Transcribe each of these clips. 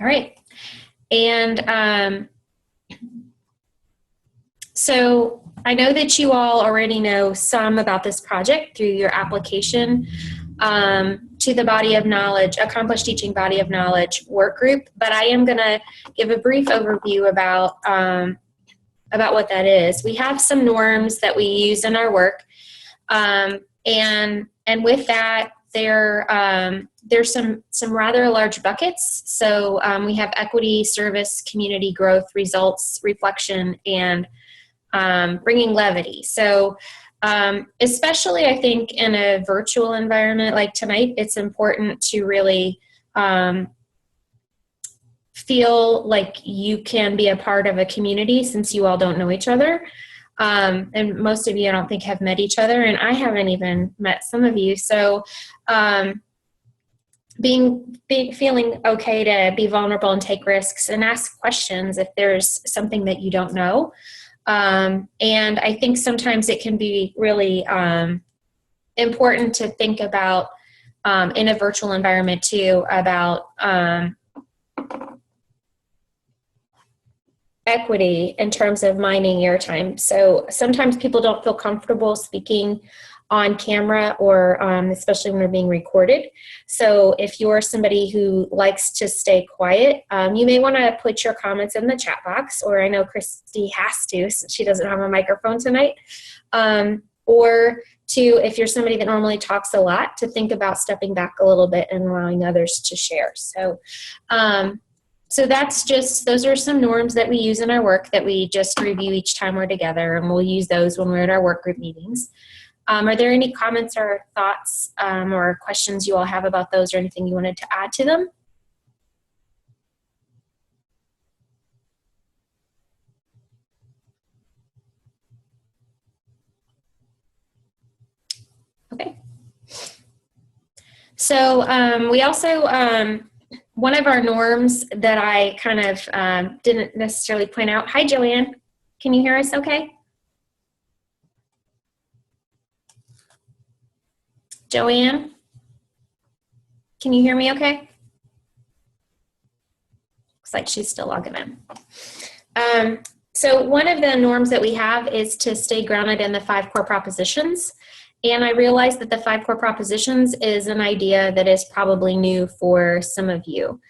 All right. And so I know that you all already know some about this project through your application to the Body of Knowledge, Accomplished Teaching Body of Knowledge work group, but I am going to give a brief overview about what that is. We have some norms that we use in our work, and with that, there's some rather large buckets. So we have equity, service, community growth, results, reflection, and bringing levity. So especially I think in a virtual environment like tonight, it's important to really feel like you can be a part of a community since you all don't know each other. And most of you, I don't think, have met each other, and I haven't even met some of you. So feeling okay to be vulnerable and take risks and ask questions if there's something that you don't know. And I think sometimes it can be really important to think about in a virtual environment too about equity in terms of mining airtime. So sometimes people don't feel comfortable speaking on camera, or especially when they're being recorded. So if you're somebody who likes to stay quiet, you may want to put your comments in the chat box, or I know Christy has to since she doesn't have a microphone tonight. Or if you're somebody that normally talks a lot, to think about stepping back a little bit and allowing others to share. So those are some norms that we use in our work that we just review each time we're together, and we'll use those when we're at our work group meetings. Are there any comments or thoughts or questions you all have about those, or anything you wanted to add to them? Okay. So we also, one of our norms that I kind of didn't necessarily point out. Hi, Joanne. Can you hear us okay? Joanne, can you hear me okay? Looks like she's still logging in. So one of the norms that we have is to stay grounded in the 5 core propositions. And I realize that the 5 core propositions is an idea that is probably new for some of you.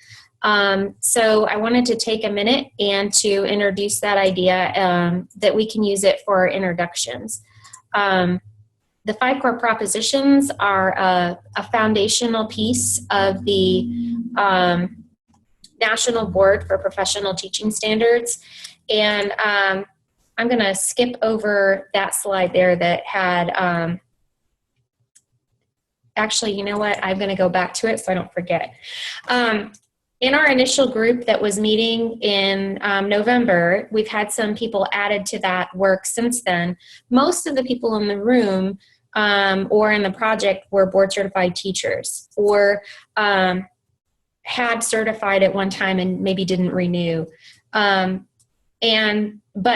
So I wanted to take a minute and to introduce that idea, that we can use it for our introductions. The 5 core propositions are a foundational piece of the National Board for Professional Teaching Standards. And I'm going to skip over that slide there that had, actually, you know what? I'm going to go back to it so I don't forget. In our initial group that was meeting in November, we've had some people added to that work since then. Most of the people in the room or in the project were board certified teachers, or had certified at one time and maybe didn't renew. But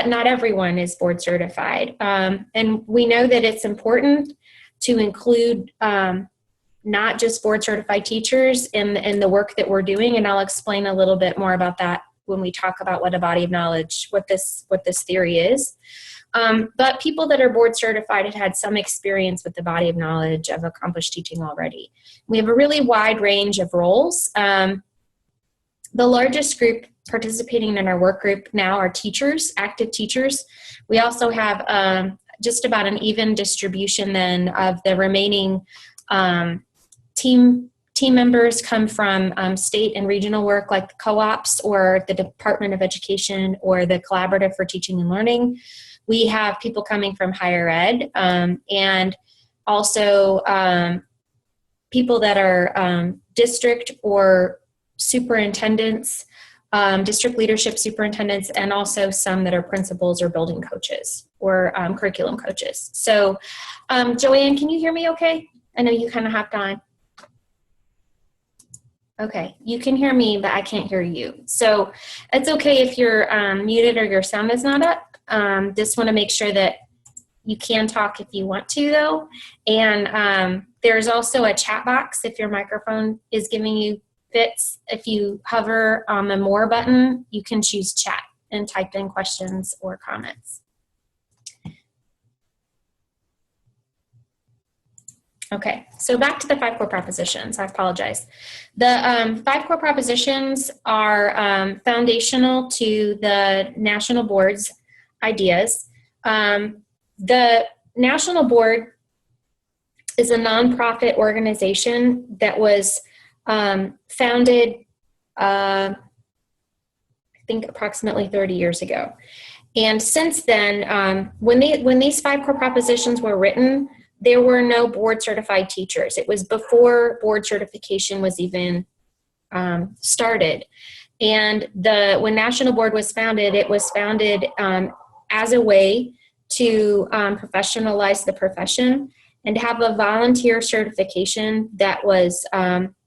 not everyone is board certified. And we know that it's important to include not just board certified teachers in the work that we're doing. And I'll explain a little bit more about that when we talk about what a body of knowledge, what this theory is. But people that are board certified have had some experience with the body of knowledge of accomplished teaching already. We have a really wide range of roles. The largest group participating in our work group now are teachers, active teachers. We also have just about an even distribution then of the remaining team members come from state and regional work, like the co-ops or the Department of Education or the Collaborative for Teaching and Learning. We have people coming from higher ed, and also people that are district or superintendents, district leadership superintendents, and also some that are principals or building coaches or curriculum coaches. So Joanne, can you hear me okay? I know you kind of hopped on. Okay, you can hear me, but I can't hear you. So it's okay if you're muted or your sound is not up. Just want to make sure that you can talk if you want to, though. And there's also a chat box if your microphone is giving you fits, if you hover on the More button, you can choose chat and type in questions or comments. Okay, so back to the 5 core propositions. I apologize. The 5 core propositions are foundational to the National Board's ideas. The National Board is a nonprofit organization that was founded, I think, approximately 30 years ago. And since then, when these 5 core propositions were written, there were no board certified teachers. It was before board certification was even started. And when National Board was founded, it was founded as a way to professionalize the profession and have a volunteer certification that was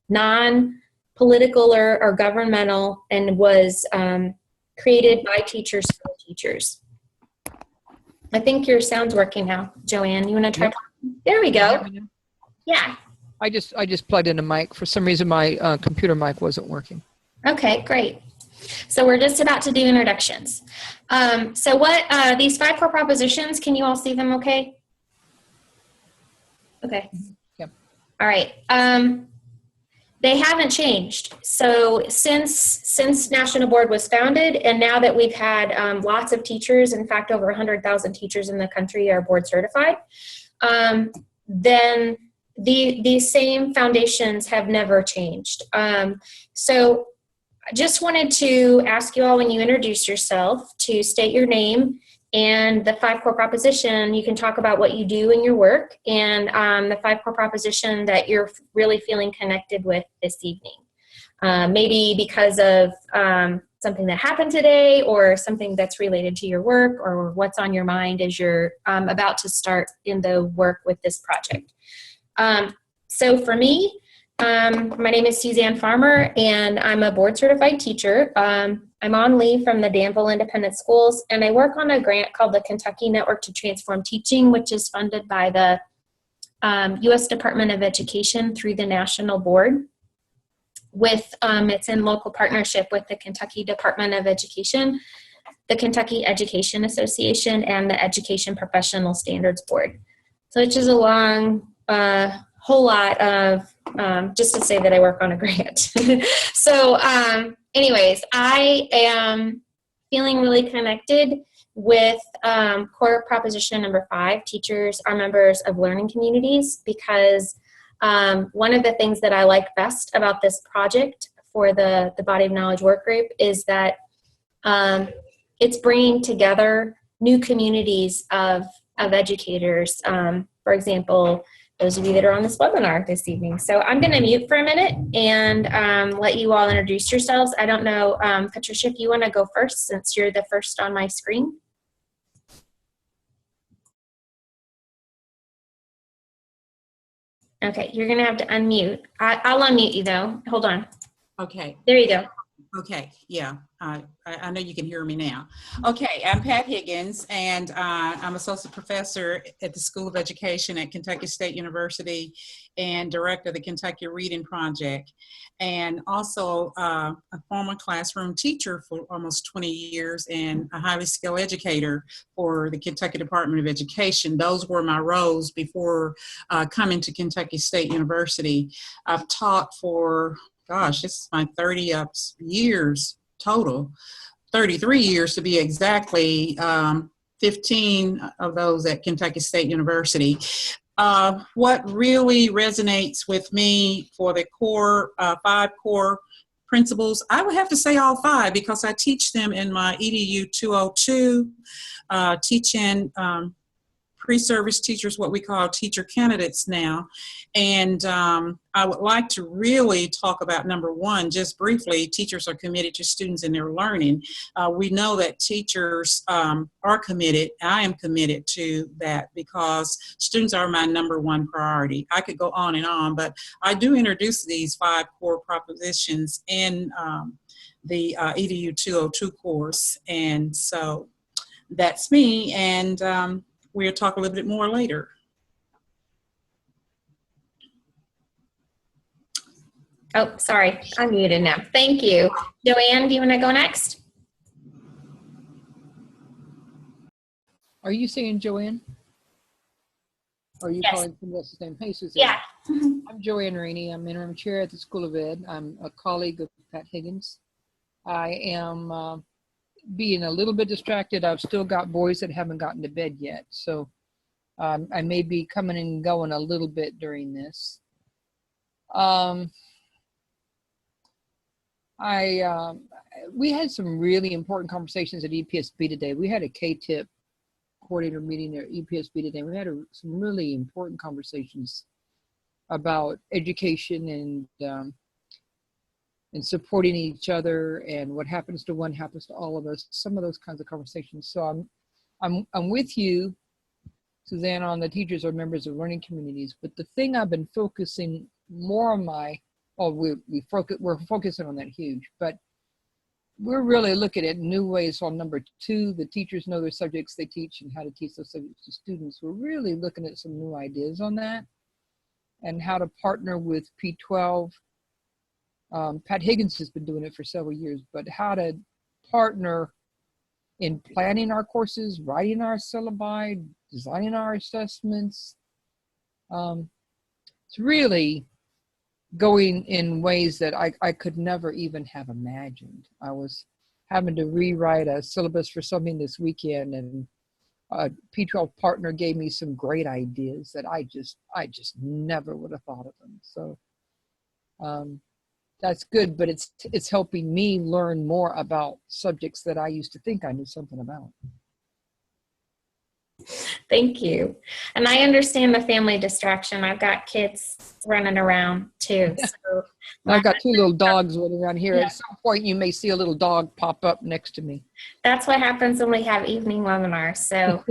non-political or governmental, and was created by teachers for teachers. I think your sound's working now, Joanne. You want to try? Yep. There we go. Yeah. I just plugged in a mic. For some reason, my computer mic wasn't working. Okay, great. So we're just about to do introductions. So what these 5 core propositions? Can you all see them? Okay. Okay. Yep. All right. They haven't changed. So since National Board was founded, and now that we've had lots of teachers, in fact, over 100,000 teachers in the country are board certified, then these same foundations have never changed. So I just wanted to ask you all, when you introduce yourself, to state your name and the 5 core proposition. You can talk about what you do in your work, and the 5 core proposition that you're really feeling connected with this evening. Maybe because of something that happened today, or something that's related to your work, or what's on your mind as you're about to start in the work with this project. So for me, my name is Suzanne Farmer, and I'm a board certified teacher. I'm on leave from the Danville Independent Schools, and I work on a grant called the Kentucky Network to Transform Teaching, which is funded by the U.S. Department of Education through the National Board. It's in local partnership with the Kentucky Department of Education, the Kentucky Education Association, and the Education Professional Standards Board. So it's just a long, whole lot of, just to say that I work on a grant. So anyways, I am feeling really connected with core proposition number 5, teachers are members of learning communities, because one of the things that I like best about this project for the Body of Knowledge work group is that it's bringing together new communities of educators. For example, those of you that are on this webinar this evening. So I'm going to mute for a minute and let you all introduce yourselves. I don't know, Patricia, if you want to go first, since you're the first on my screen. Okay, you're going to have to unmute. I'll unmute you, though. Hold on. Okay. There you go. Okay, yeah, I know you can hear me now. Okay, I'm Pat Higgins, and I'm associate professor at the School of Education at Kentucky State University and director of the Kentucky Reading Project, and also a former classroom teacher for almost 20 years and a highly skilled educator for the Kentucky Department of Education. Those were my roles before coming to Kentucky State University. I've taught for, gosh, this is my 30 years total, 33 years to be exactly, 15 of those at Kentucky State University. What really resonates with me for the core, 5 core principles, I would have to say all 5, because I teach them in my EDU 202, teaching pre-service teachers, what we call teacher candidates now. And I would like to really talk about number 1, just briefly. Teachers are committed to students and their learning. We know that teachers are committed. I am committed to that, because students are my number 1 priority. I could go on and on, but I do introduce these 5 core propositions in the EDU 202 course. And so that's me. And we'll talk a little bit more later. Oh, sorry, I'm muted now. Thank you. Joanne, do you want to go next? Are you saying Joanne? Or are you Yes. calling from the name? Hey, Suzanne. Yeah. I'm Joanne Rainey. I'm interim chair at the School of Ed. I'm a colleague of Pat Higgins. I am being a little bit distracted. I've still got boys that haven't gotten to bed yet. So I may be coming and going a little bit during this. We had some really important conversations at EPSB today. We had a K-TIP coordinator meeting at EPSB today. We had some really important conversations about education and supporting each other, and what happens to one happens to all of us. Some of those kinds of conversations. So I'm with you, Suzanne, on the teachers or members of learning communities. But the thing I've been focusing more on we're focusing on that huge, but we're really looking at new ways. On number 2, the teachers know their subjects they teach and how to teach those subjects to students. We're really looking at some new ideas on that and how to partner with P12. Pat Higgins has been doing it for several years, but how to partner in planning our courses, writing our syllabi, designing our assessments. It's really going in ways that I could never even have imagined. I was having to rewrite a syllabus for something this weekend, and a P12 partner gave me some great ideas that I just never would have thought of them. So that's good, but it's helping me learn more about subjects that I used to think I knew something about. Thank you. And I understand the family distraction. I've got kids running around too. So I've got 2 little dogs running around here. Yeah. At some point, you may see a little dog pop up next to me. That's what happens when we have evening webinars. So,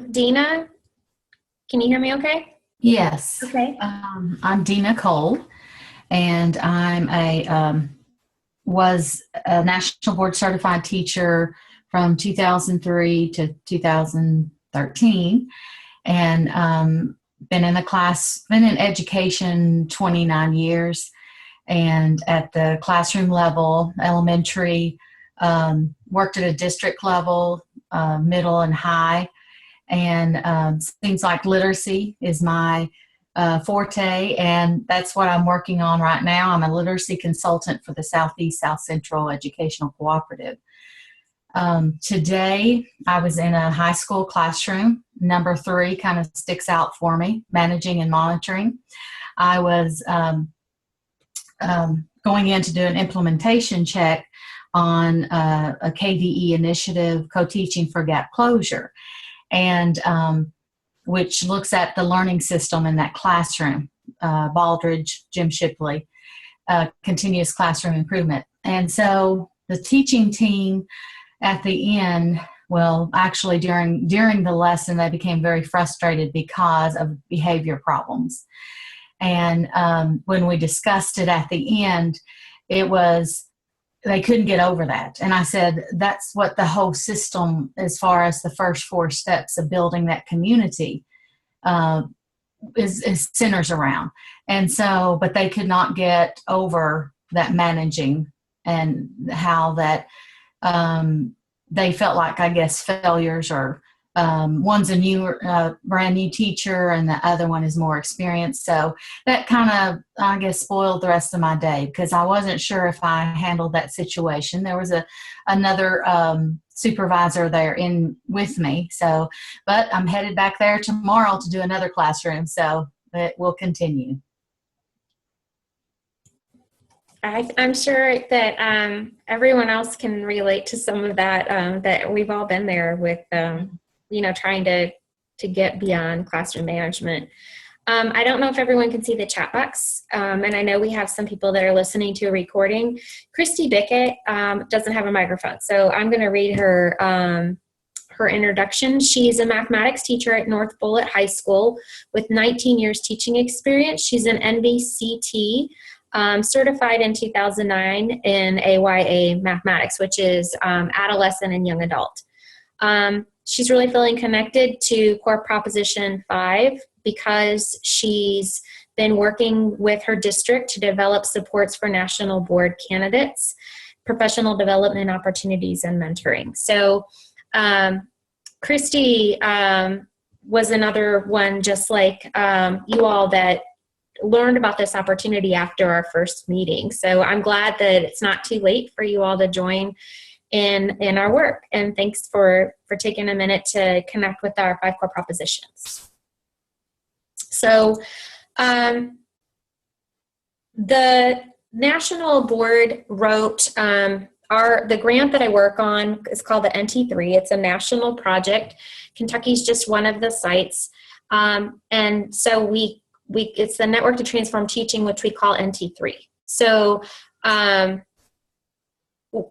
Dina, can you hear me okay? Yes. Okay. I'm Dina Cold, and I'm was a national board certified teacher from 2003 to 2013, and been in education 29 years, and at the classroom level, elementary, worked at a district level, middle and high, and things like literacy is my forte, and that's what I'm working on right now. I'm a literacy consultant for the Southeast South Central Educational Cooperative. Today, I was in a high school classroom. Number 3 kind of sticks out for me, managing and monitoring. I was going in to do an implementation check on a KDE initiative, Co-Teaching for Gap Closure, and which looks at the learning system in that classroom, Baldridge, Jim Shipley, continuous classroom improvement. And so the teaching team at the end, well, actually during the lesson, they became very frustrated because of behavior problems. And when we discussed it at the end, they couldn't get over that. And I said, that's what the whole system, as far as the first 4 steps of building that community, is centers around. And so, but they could not get over that managing and how that they felt like, I guess, failures, or one's a brand new teacher and the other one is more experienced. So that kind of, I guess, spoiled the rest of my day, because I wasn't sure if I handled that situation. There was another supervisor there in with me. So, but I'm headed back there tomorrow to do another classroom. So it will continue. I'm sure that everyone else can relate to some of that, that we've all been there with, trying to get beyond classroom management. I don't know if everyone can see the chat box, and I know we have some people that are listening to a recording. Christy Bickett doesn't have a microphone, so I'm going to read her introduction. She's a mathematics teacher at North Bullitt High School with 19 years teaching experience. She's an NVCT certified in 2009 in AYA mathematics, which is adolescent and young adult. She's really feeling connected to core proposition 5 because she's been working with her district to develop supports for national board candidates, professional development opportunities, and mentoring. So Christy was another one, just like you all, that learned about this opportunity after our first meeting. So I'm glad that it's not too late for you all to join in our work. And thanks for taking a minute to connect with our 5 core propositions. So the national board wrote the grant that I work on is called the NT3. It's a national project. Kentucky's just one of the sites. And so it's the Network to Transform Teaching, which we call NT3. So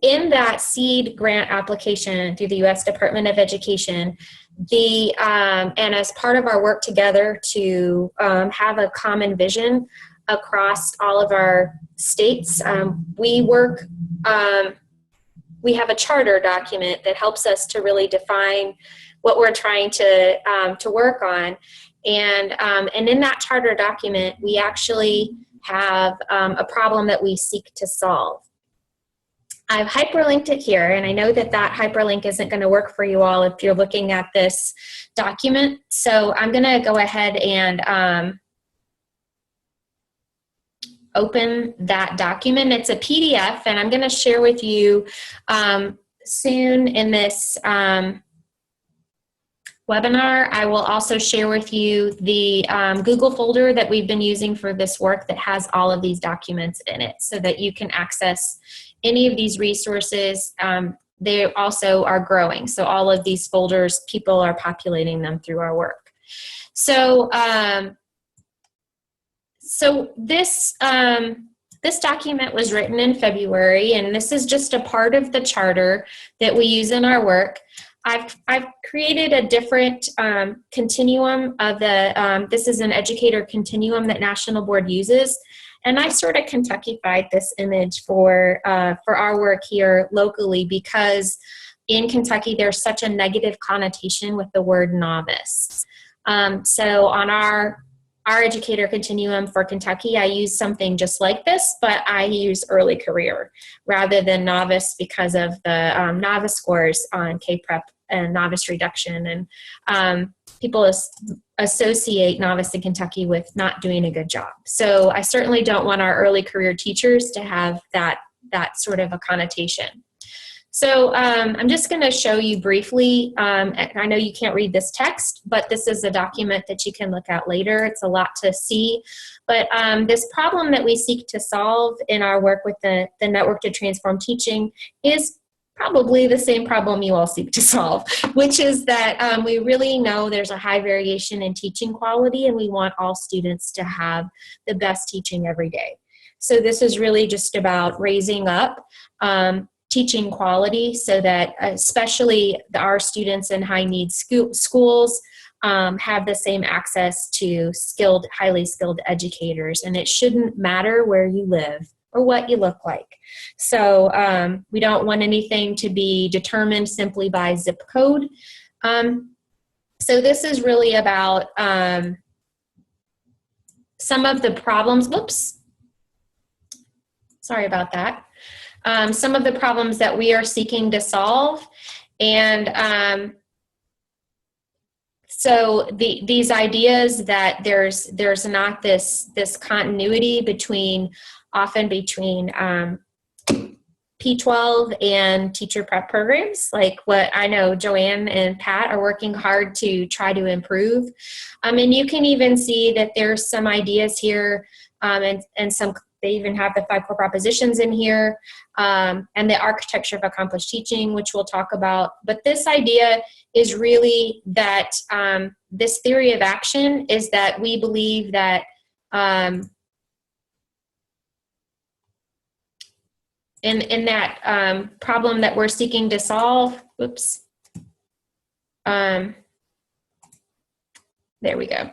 in that seed grant application through the U.S. Department of Education, and as part of our work together to have a common vision across all of our states, we have a charter document that helps us to really define what we're trying to work on. And in that charter document, we actually have a problem that we seek to solve. I've hyperlinked it here, and I know that hyperlink isn't going to work for you all if you're looking at this document. So I'm going to go ahead and open that document. It's a PDF, and I'm going to share with you soon in this webinar. I will also share with you the Google folder that we've been using for this work that has all of these documents in it, so that you can access any of these resources. They also are growing. So all of these folders, people are populating them through our work. So this document was written in February, and this is just a part of the charter that we use in our work. I've created a different continuum of this is an educator continuum that National Board uses. And I sort of Kentuckified this image for our work here locally, because in Kentucky there's such a negative connotation with the word novice. So on our educator continuum for Kentucky, I use something just like this, but I use early career rather than novice because of the novice scores on K-Prep and novice reduction. And people associate novice in Kentucky with not doing a good job. So I certainly don't want our early career teachers to have that sort of a connotation. So I'm just going to show you briefly. I know you can't read this text, but this is a document that you can look at later. It's a lot to see. But this problem that we seek to solve in our work with the Network to Transform Teaching is probably the same problem you all seek to solve, which is that we really know there's a high variation in teaching quality, and we want all students to have the best teaching every day. So this is really just about raising up teaching quality so that especially our students in high need schools have the same access to highly skilled educators. And it shouldn't matter where you live or what you look like. So we don't want anything to be determined simply by zip code. So this is really about some of the problems, sorry about that. Some of the problems that we are seeking to solve. And so these ideas that there's not this continuity often between P12 and teacher prep programs, like what I know Joanne and Pat are working hard to try to improve. And you can even see that there's some ideas here, and they even have the 5 core propositions in here, and the architecture of accomplished teaching, which we'll talk about. But this idea is really that this theory of action is that we believe that in that problem that we're seeking to solve, there we go.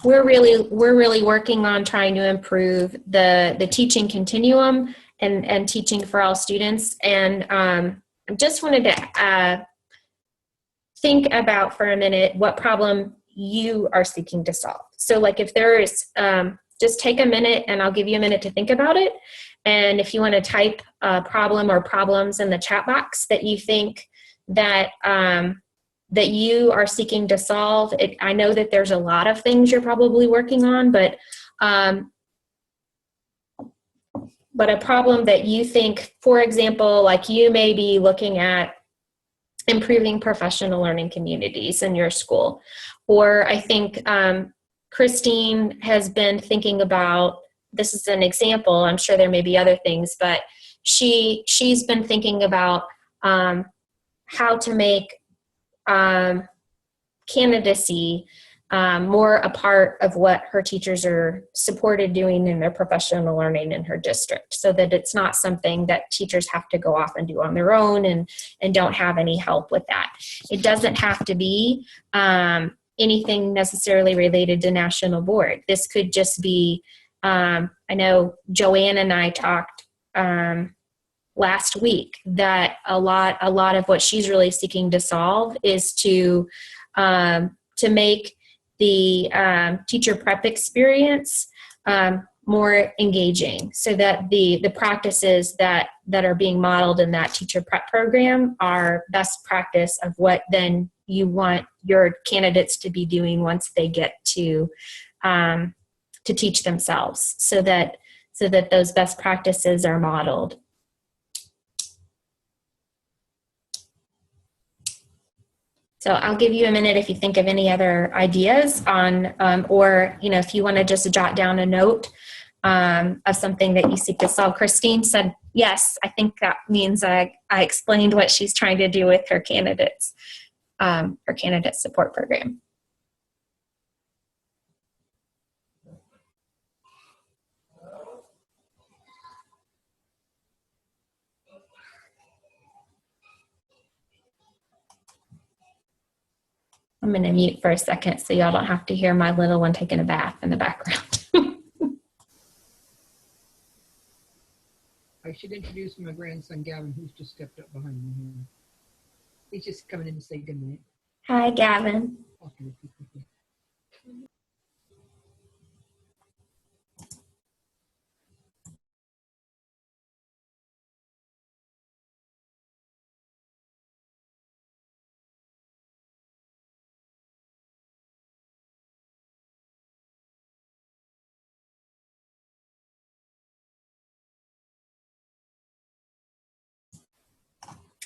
We're really working on trying to improve the teaching continuum and teaching for all students. And I just wanted to think about for a minute what problem you are seeking to solve. So like if there is, just take a minute and I'll give you a minute to think about it. And if you want to type a problem or problems in the chat box that you think that, that you are seeking to solve, I know that there's a lot of things you're probably working on, but a problem that you think, for example, like you may be looking at improving professional learning communities in your school. Or I think Christine has been thinking about, this is an example, I'm sure there may be other things, but she's been thinking about how to make candidacy more a part of what her teachers are supported doing in their professional learning in her district, so that it's not something that teachers have to go off and do on their own and don't have any help with that. It doesn't have to be anything necessarily related to national board. This could just be, I know Joanne and I talked last week that a lot of what she's really seeking to solve is to make the teacher prep experience more engaging, so that the practices that are being modeled in that teacher prep program are best practice of what then you want your candidates to be doing once they get to teach themselves, so that those best practices are modeled. So I'll give you a minute if you think of any other ideas on, or if you want to just jot down a note of something that you seek to solve. Christine said, yes, I think that means I explained what she's trying to do with her candidates, her candidate support program. I'm going to mute for a second so y'all don't have to hear my little one taking a bath in the background. I should introduce my grandson, Gavin, who's just stepped up behind me here. He's just coming in to say good night. Hi, Gavin.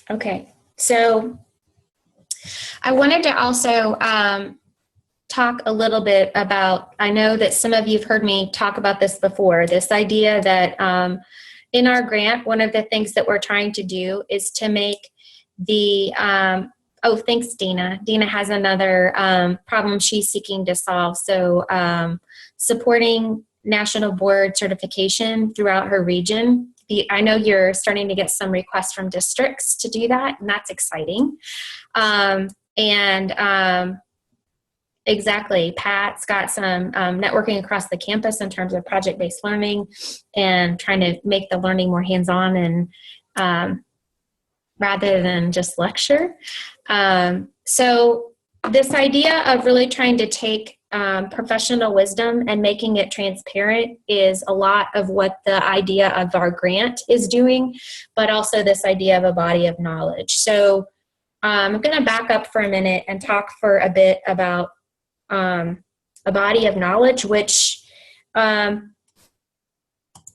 Okay, so I wanted to also talk a little bit about, I know that some of you have heard me talk about this before, this idea that in our grant, one of the things that we're trying to do is to make the, oh, thanks, Dina. Dina has another problem she's seeking to solve. So supporting national board certification throughout her region. I know you're starting to get some requests from districts to do that, and that's exciting. Exactly, Pat's got some networking across the campus in terms of project-based learning and trying to make the learning more hands-on and rather than just lecture. So this idea of really trying to take professional wisdom and making it transparent is a lot of what the idea of our grant is doing, but also this idea of a body of knowledge. So I'm going to back up for a minute and talk for a bit about a body of knowledge, which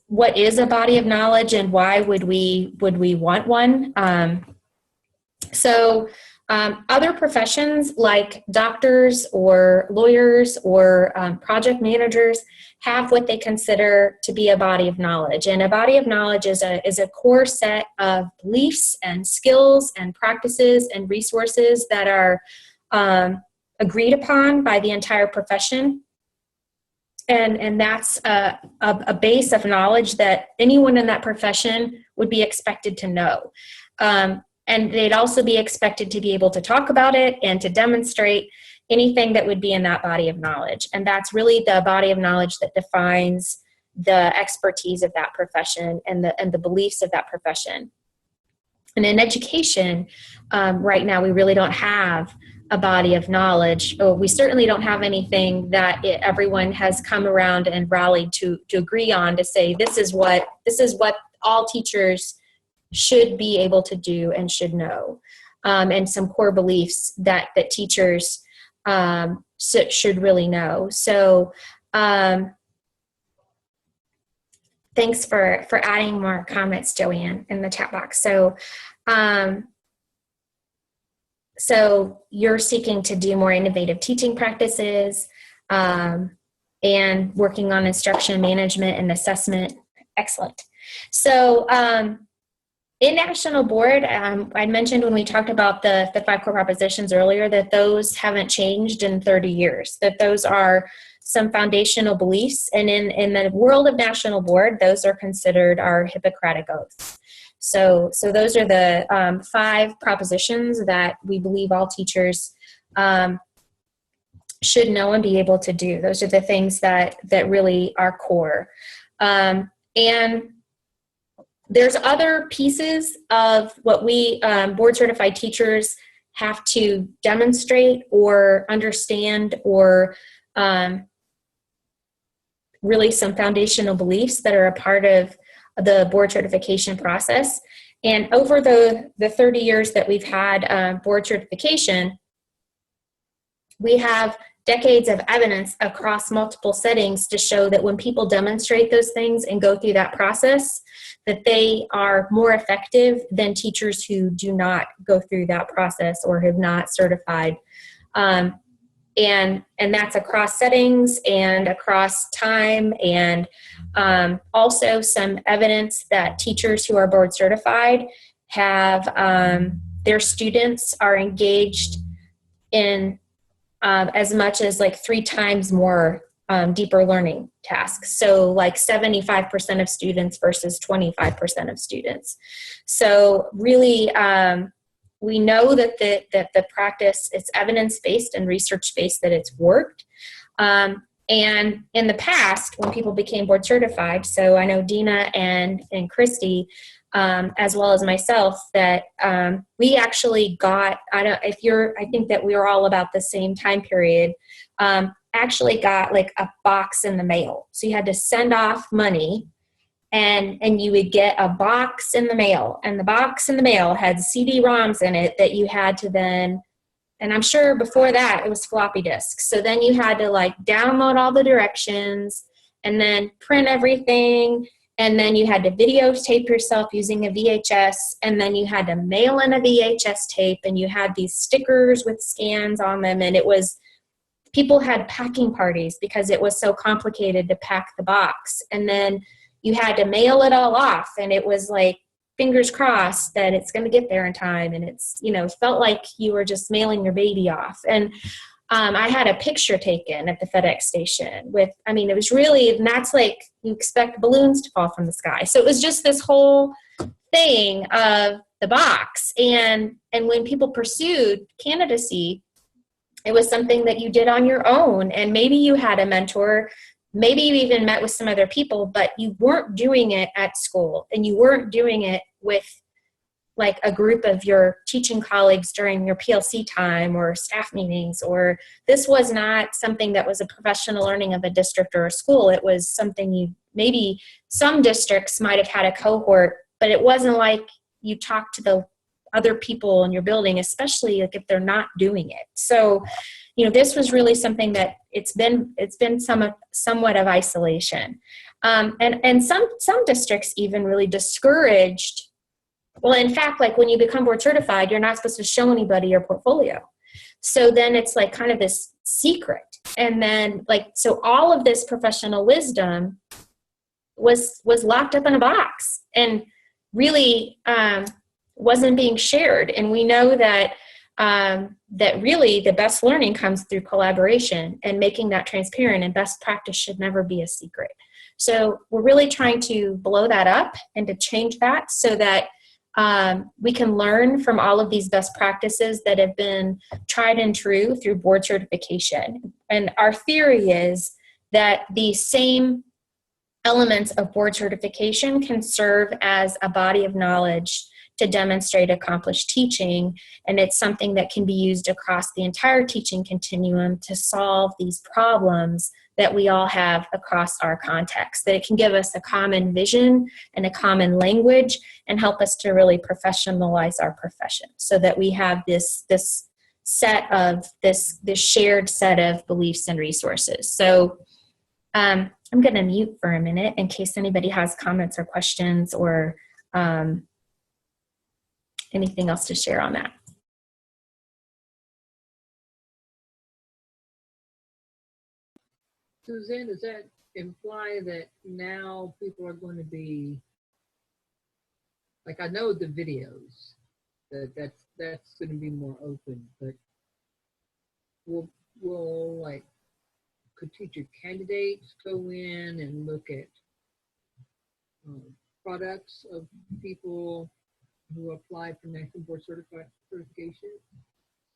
what is a body of knowledge and why would we want one? Other professions like doctors or lawyers or project managers have what they consider to be a body of knowledge. And a body of knowledge is a core set of beliefs and skills and practices and resources that are agreed upon by the entire profession. And that's a base of knowledge that anyone in that profession would be expected to know. And they'd also be expected to be able to talk about it and to demonstrate anything that would be in that body of knowledge. And that's really the body of knowledge that defines the expertise of that profession and the beliefs of that profession. And in education, right now, we really don't have a body of knowledge. Oh, we certainly don't have anything that everyone has come around and rallied to agree on, to say this is what all teachers should be able to do and should know, and some core beliefs that teachers should really know. So thanks for adding more comments, Joanne, in the chat box. So so you're seeking to do more innovative teaching practices, and working on instruction management and assessment. Excellent. So in National Board, I mentioned when we talked about the 5 core propositions earlier that those haven't changed in 30 years, that those are some foundational beliefs. And in the world of National Board, those are considered our Hippocratic oaths. So those are the 5 propositions that we believe all teachers should know and be able to do. Those are the things that really are core. And there's other pieces of what we board certified teachers have to demonstrate or understand, or really some foundational beliefs that are a part of the board certification process. And over the 30 years that we've had board certification, we have decades of evidence across multiple settings to show that when people demonstrate those things and go through that process, that they are more effective than teachers who do not go through that process or have not certified. And that's across settings and across time, and also some evidence that teachers who are board certified have their students are engaged in as much as like 3 times more deeper learning tasks. So like 75% of students versus 25% of students. So really, we know that the practice, it's evidence-based and research-based, that it's worked. And in the past, when people became board certified, so I know Dina and Christy, as well as myself, that we actually got, I think that we were all about the same time period, actually got like a box in the mail. So you had to send off money, and you would get a box in the mail, and the box in the mail had CD-ROMs in it that you had to then, and I'm sure before that it was floppy disks. So then you had to like download all the directions and then print everything. And then you had to videotape yourself using a VHS, and then you had to mail in a VHS tape, and you had these stickers with scans on them. And it was, people had packing parties because it was so complicated to pack the box. And then you had to mail it all off, and it was like, fingers crossed that it's going to get there in time. And it's, felt like you were just mailing your baby off. And I had a picture taken at the FedEx station with, it was really, and that's like, you expect balloons to fall from the sky. So it was just this whole thing of the box. And when people pursued candidacy, it was something that you did on your own. And maybe you had a mentor, maybe you even met with some other people, but you weren't doing it at school, and you weren't doing it with like a group of your teaching colleagues during your PLC time or staff meetings, or this was not something that was a professional learning of a district or a school. It was something maybe some districts might have had a cohort, but it wasn't like you talked to the other people in your building, especially like if they're not doing it. So, this was really something that it's been somewhat of isolation. And some districts even really discouraged. Well, in fact, like when you become board certified, you're not supposed to show anybody your portfolio. So then it's like kind of this secret. And then so all of this professional wisdom was locked up in a box and really wasn't being shared. And we know that that really the best learning comes through collaboration and making that transparent, and best practice should never be a secret. So we're really trying to blow that up and to change that so that we can learn from all of these best practices that have been tried and true through board certification. And our theory is that the same elements of board certification can serve as a body of knowledge to demonstrate accomplished teaching. And it's something that can be used across the entire teaching continuum to solve these problems that we all have across our context, that it can give us a common vision and a common language and help us to really professionalize our profession so that we have this shared set of beliefs and resources. So I'm going to mute for a minute in case anybody has comments or questions or anything else to share on that. Suzanne, does that imply that now people are going to be, like, I know the videos, that's going to be more open, but will like, could teacher candidates go in and look at products of people who apply for National Board certification,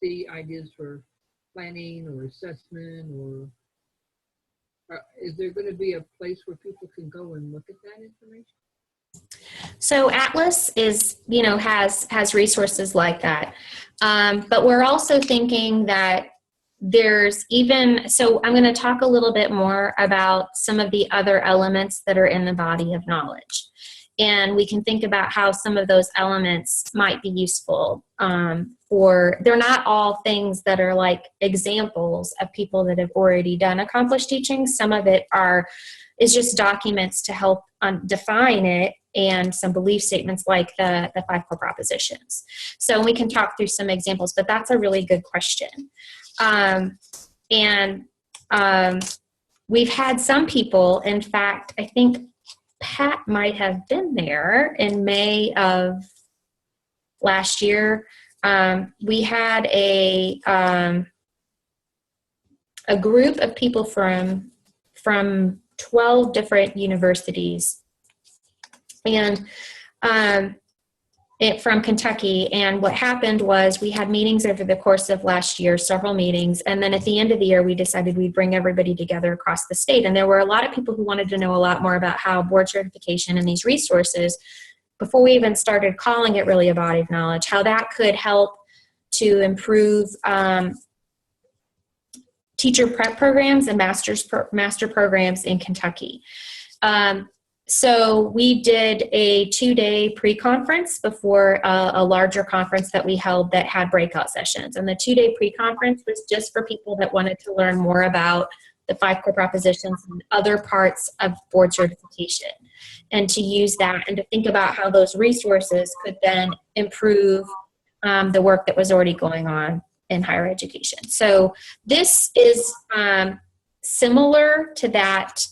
see ideas for planning or assessment, or is there going to be a place where people can go and look at that information? So Atlas is, has resources like that. But we're also thinking that so I'm going to talk a little bit more about some of the other elements that are in the body of knowledge. And we can think about how some of those elements might be useful they're not all things that are like examples of people that have already done accomplished teaching. Some of it is just documents to help define it, and some belief statements like the 5 core propositions. So we can talk through some examples, but that's a really good question. We've had some people, in fact, I think Pat might have been there in May of last year. We had a group of people from 12 different universities and from Kentucky. And what happened was we had meetings over the course of last year, several meetings. And then at the end of the year, we decided we'd bring everybody together across the state. And there were a lot of people who wanted to know a lot more about how board certification and these resources, before we even started calling it really a body of knowledge, how that could help to improve teacher prep programs and master programs in Kentucky. So we did a 2-day pre-conference before a larger conference that we held that had breakout sessions. And the 2-day pre-conference was just for people that wanted to learn more about the 5 core propositions and other parts of board certification, and to use that and to think about how those resources could then improve the work that was already going on in higher education. So this is similar to that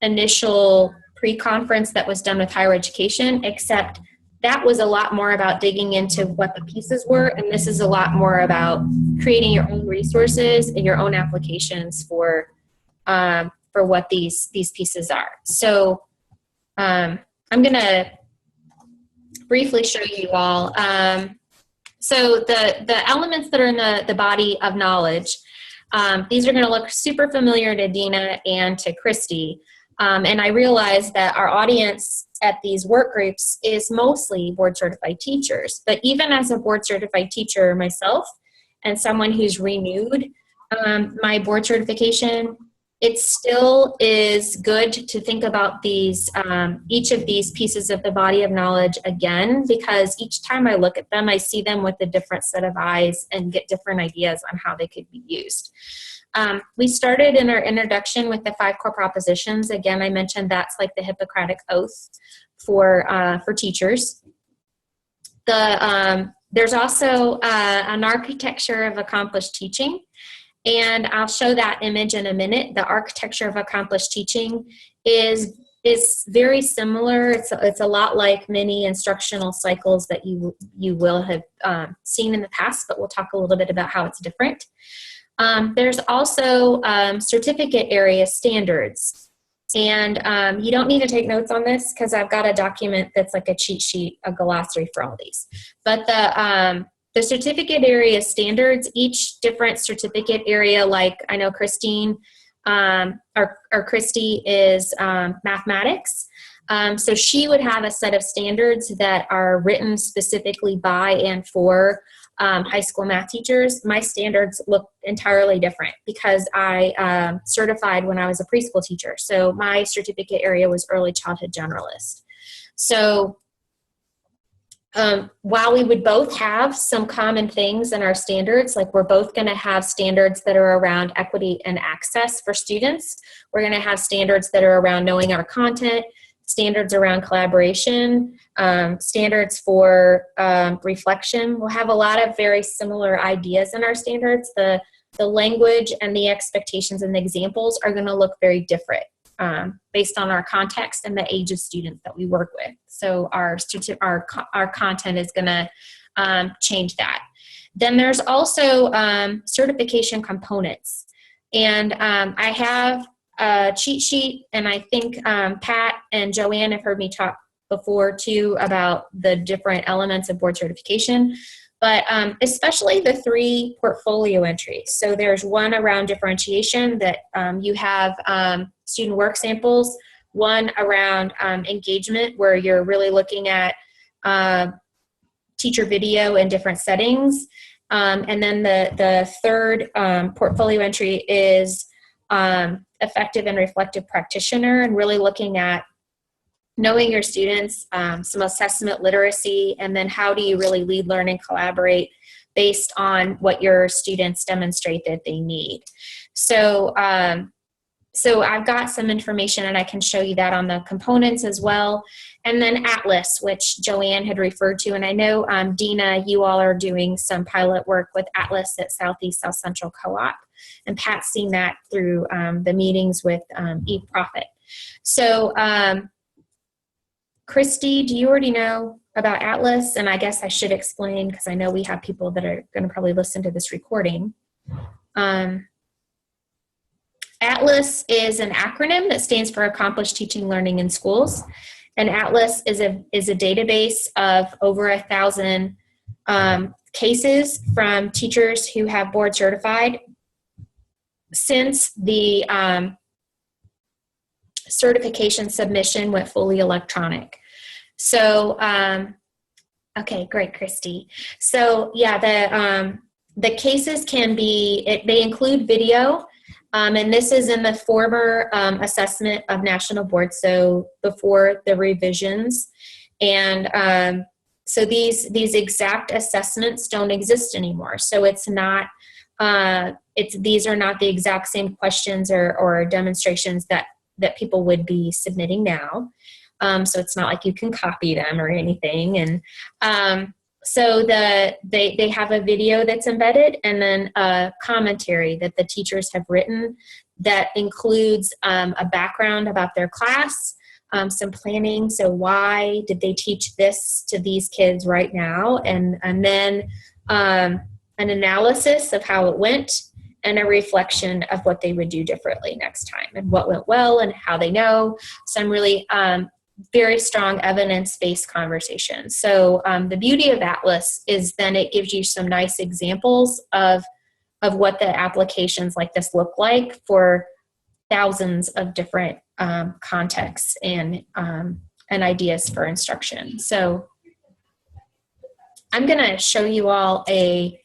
initial pre-conference that was done with higher education, except that was a lot more about digging into what the pieces were, and this is a lot more about creating your own resources and your own applications for what these pieces are. So I'm going to briefly show you all. So the elements that are in the body of knowledge, these are going to look super familiar to Dina and to Christy. And I realize that our audience at these work groups is mostly board certified teachers. But even as a board certified teacher myself and someone who's renewed my board certification, it still is good to think about these, each of these pieces of the body of knowledge again, because each time I look at them, I see them with a different set of eyes and get different ideas on how they could be used. We started in our introduction with the 5 core propositions. Again, I mentioned that's like the Hippocratic Oath for teachers. There's also an architecture of accomplished teaching. And I'll show that image in a minute. The architecture of accomplished teaching is very similar. It's a lot like many instructional cycles that you will have seen in the past, but we'll talk a little bit about how it's different. There's also certificate area standards. And you don't need to take notes on this because I've got a document that's like a cheat sheet, a glossary for all these. But the certificate area standards, each different certificate area, like I know Christine or Christy is mathematics. So she would have a set of standards that are written specifically by and for high school math teachers. My standards look entirely different because I certified when I was a preschool teacher. So my certificate area was early childhood generalist. So while we would both have some common things in our standards, like we're both going to have standards that are around equity and access for students. We're going to have standards that are around knowing our content, standards around collaboration, standards for reflection. We'll have a lot of very similar ideas in our standards. The language and the expectations and the examples are going to look very different based on our context and the age of students that we work with. So our content is going to change that. Then there's also certification components. And I have a cheat sheet, and I think Pat and Joanne have heard me talk before too about the different elements of board certification, but especially the 3 portfolio entries. So there's one around differentiation that you have student work samples, one around engagement where you're really looking at teacher video in different settings. And then the third portfolio entry is effective and reflective practitioner, and really looking at knowing your students, some assessment literacy, and then how do you really lead, learn, and collaborate based on what your students demonstrate that they need. So I've got some information, and I can show you that on the components as well. And then Atlas, which Joanne had referred to. And I know, Dina, you all are doing some pilot work with Atlas at Southeast South Central Co-op. And Pat's seen that through the meetings with eProfit. So Christy, do you already know about Atlas? And I guess I should explain, because I know we have people that are going to probably listen to this recording. Atlas is an acronym that stands for Accomplished Teaching Learning in Schools. And Atlas is a database of over 1,000 cases from teachers who have board certified since the certification submission went fully electronic. So, okay, great, Christy. So yeah, the cases can be, they include video, and this is in the former assessment of national boards, so before the revisions. And so these exact assessments don't exist anymore. So it's not, these are not the exact same questions or demonstrations that people would be submitting now. So it's not like you can copy them or anything. And so they have a video that's embedded, and then a commentary that the teachers have written that includes a background about their class, some planning. So why did they teach this to these kids right now? And then an analysis of how it went, and a reflection of what they would do differently next time, and what went well and how they know. Some really very strong evidence-based conversations. So the beauty of Atlas is then it gives you some nice examples of what the applications like this look like for thousands of different contexts and ideas for instruction. So I'm going to show you all a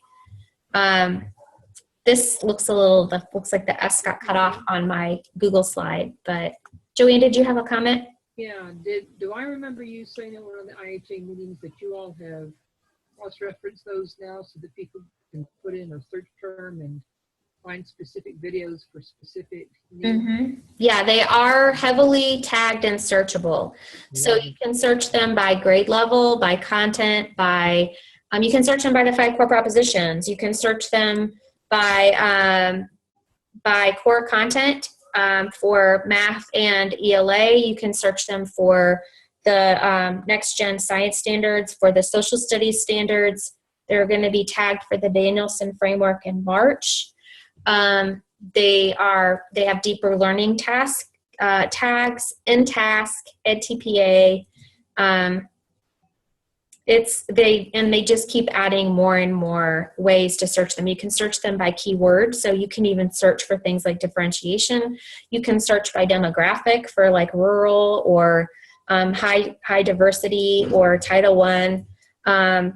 this looks like the S got cut off on my Google slide, but Joanne, did you have a comment? Yeah, do I remember you saying in one of the IHA meetings that you all have cross-referenced those now so that people can put in a search term and find specific videos for specific needs? Mm-hmm. Yeah, they are heavily tagged and searchable. Yeah. So you can search them by grade level, by content, by, you can search them by the 5 core propositions. You can search them by core content. For math and ELA, you can search them for the next gen science standards, for the social studies standards. They're going to be tagged for the Danielson framework in March. They have deeper learning tags, InTask, EdTPA. They just keep adding more and more ways to search them. You can search them by keyword, so you can even search for things like differentiation. You can search by demographic for like rural or high diversity or Title I.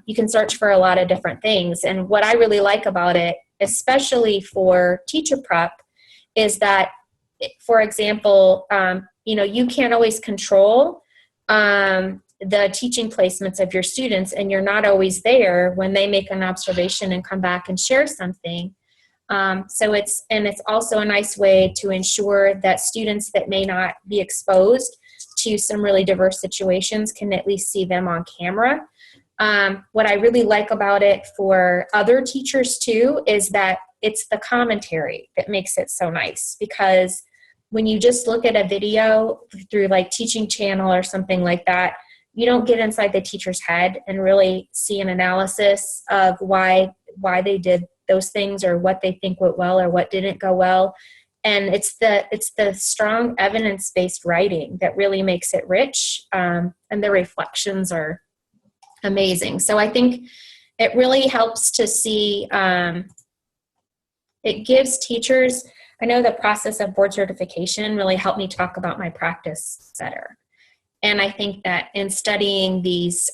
You can search for a lot of different things. And what I really like about it, especially for teacher prep, is that, for example, you can't always control the teaching placements of your students, and you're not always there when they make an observation and come back and share something. So it's also a nice way to ensure that students that may not be exposed to some really diverse situations can at least see them on camera. What I really like about it for other teachers too is that it's the commentary that makes it so nice, because when you just look at a video through like Teaching Channel or something like that, you don't get inside the teacher's head and really see an analysis of why they did those things, or what they think went well or what didn't go well. And it's the strong evidence-based writing that really makes it rich, and the reflections are amazing. So I think it really helps to see, it gives teachers, I know the process of board certification really helped me talk about my practice better. And I think that in studying these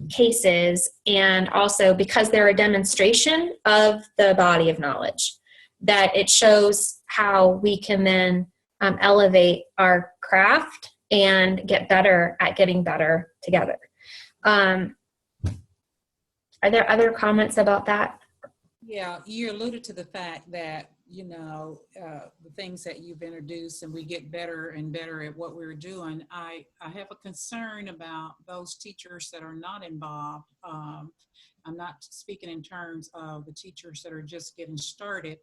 cases, and also because they're a demonstration of the body of knowledge, that it shows how we can then elevate our craft and get better at getting better together. Are there other comments about that? Yeah, you alluded to the fact that, the things that you've introduced, and we get better and better at what we're doing. I have a concern about those teachers that are not involved. I'm not speaking in terms of the teachers that are just getting started.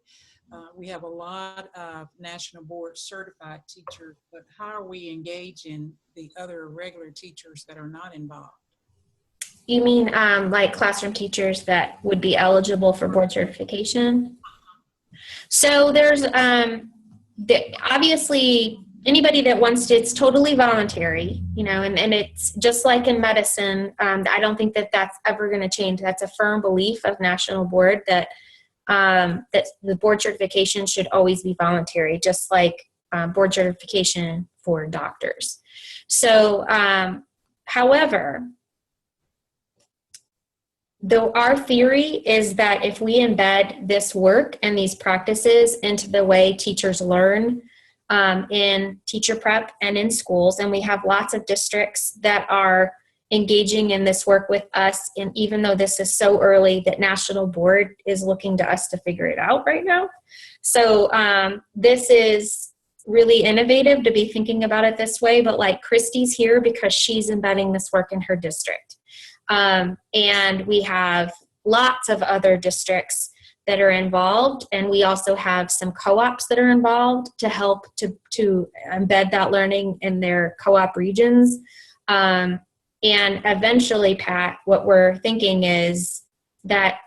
We have a lot of national board certified teachers, but how are we engaging the other regular teachers that are not involved? You mean like classroom teachers that would be eligible for board certification? So there's obviously anybody that wants to, it's totally voluntary, and it's just like in medicine. I don't think that that's ever going to change. That's a firm belief of National Board that that the board certification should always be voluntary, just like board certification for doctors. So, however, though our theory is that if we embed this work and these practices into the way teachers learn in teacher prep and in schools, and we have lots of districts that are engaging in this work with us, and even though this is so early that National Board is looking to us to figure it out right now. So this is really innovative to be thinking about it this way, but like Christy's here because she's embedding this work in her district. And we have lots of other districts that are involved, and we also have some co-ops that are involved to help to embed that learning in their co-op regions. And eventually, Pat, what we're thinking is that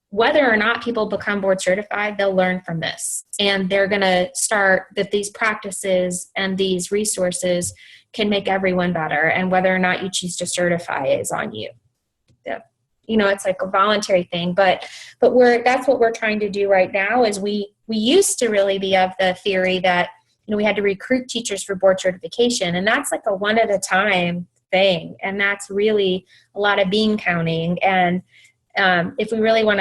whether or not people become board certified, they'll learn from this, and they're going to start that these practices and these resources can make everyone better, and whether or not you choose to certify is on you. It's like a voluntary thing, but that's what we're trying to do right now. Is we used to really be of the theory that we had to recruit teachers for board certification, and that's like a one at a time thing, and that's really a lot of bean counting. And if we really want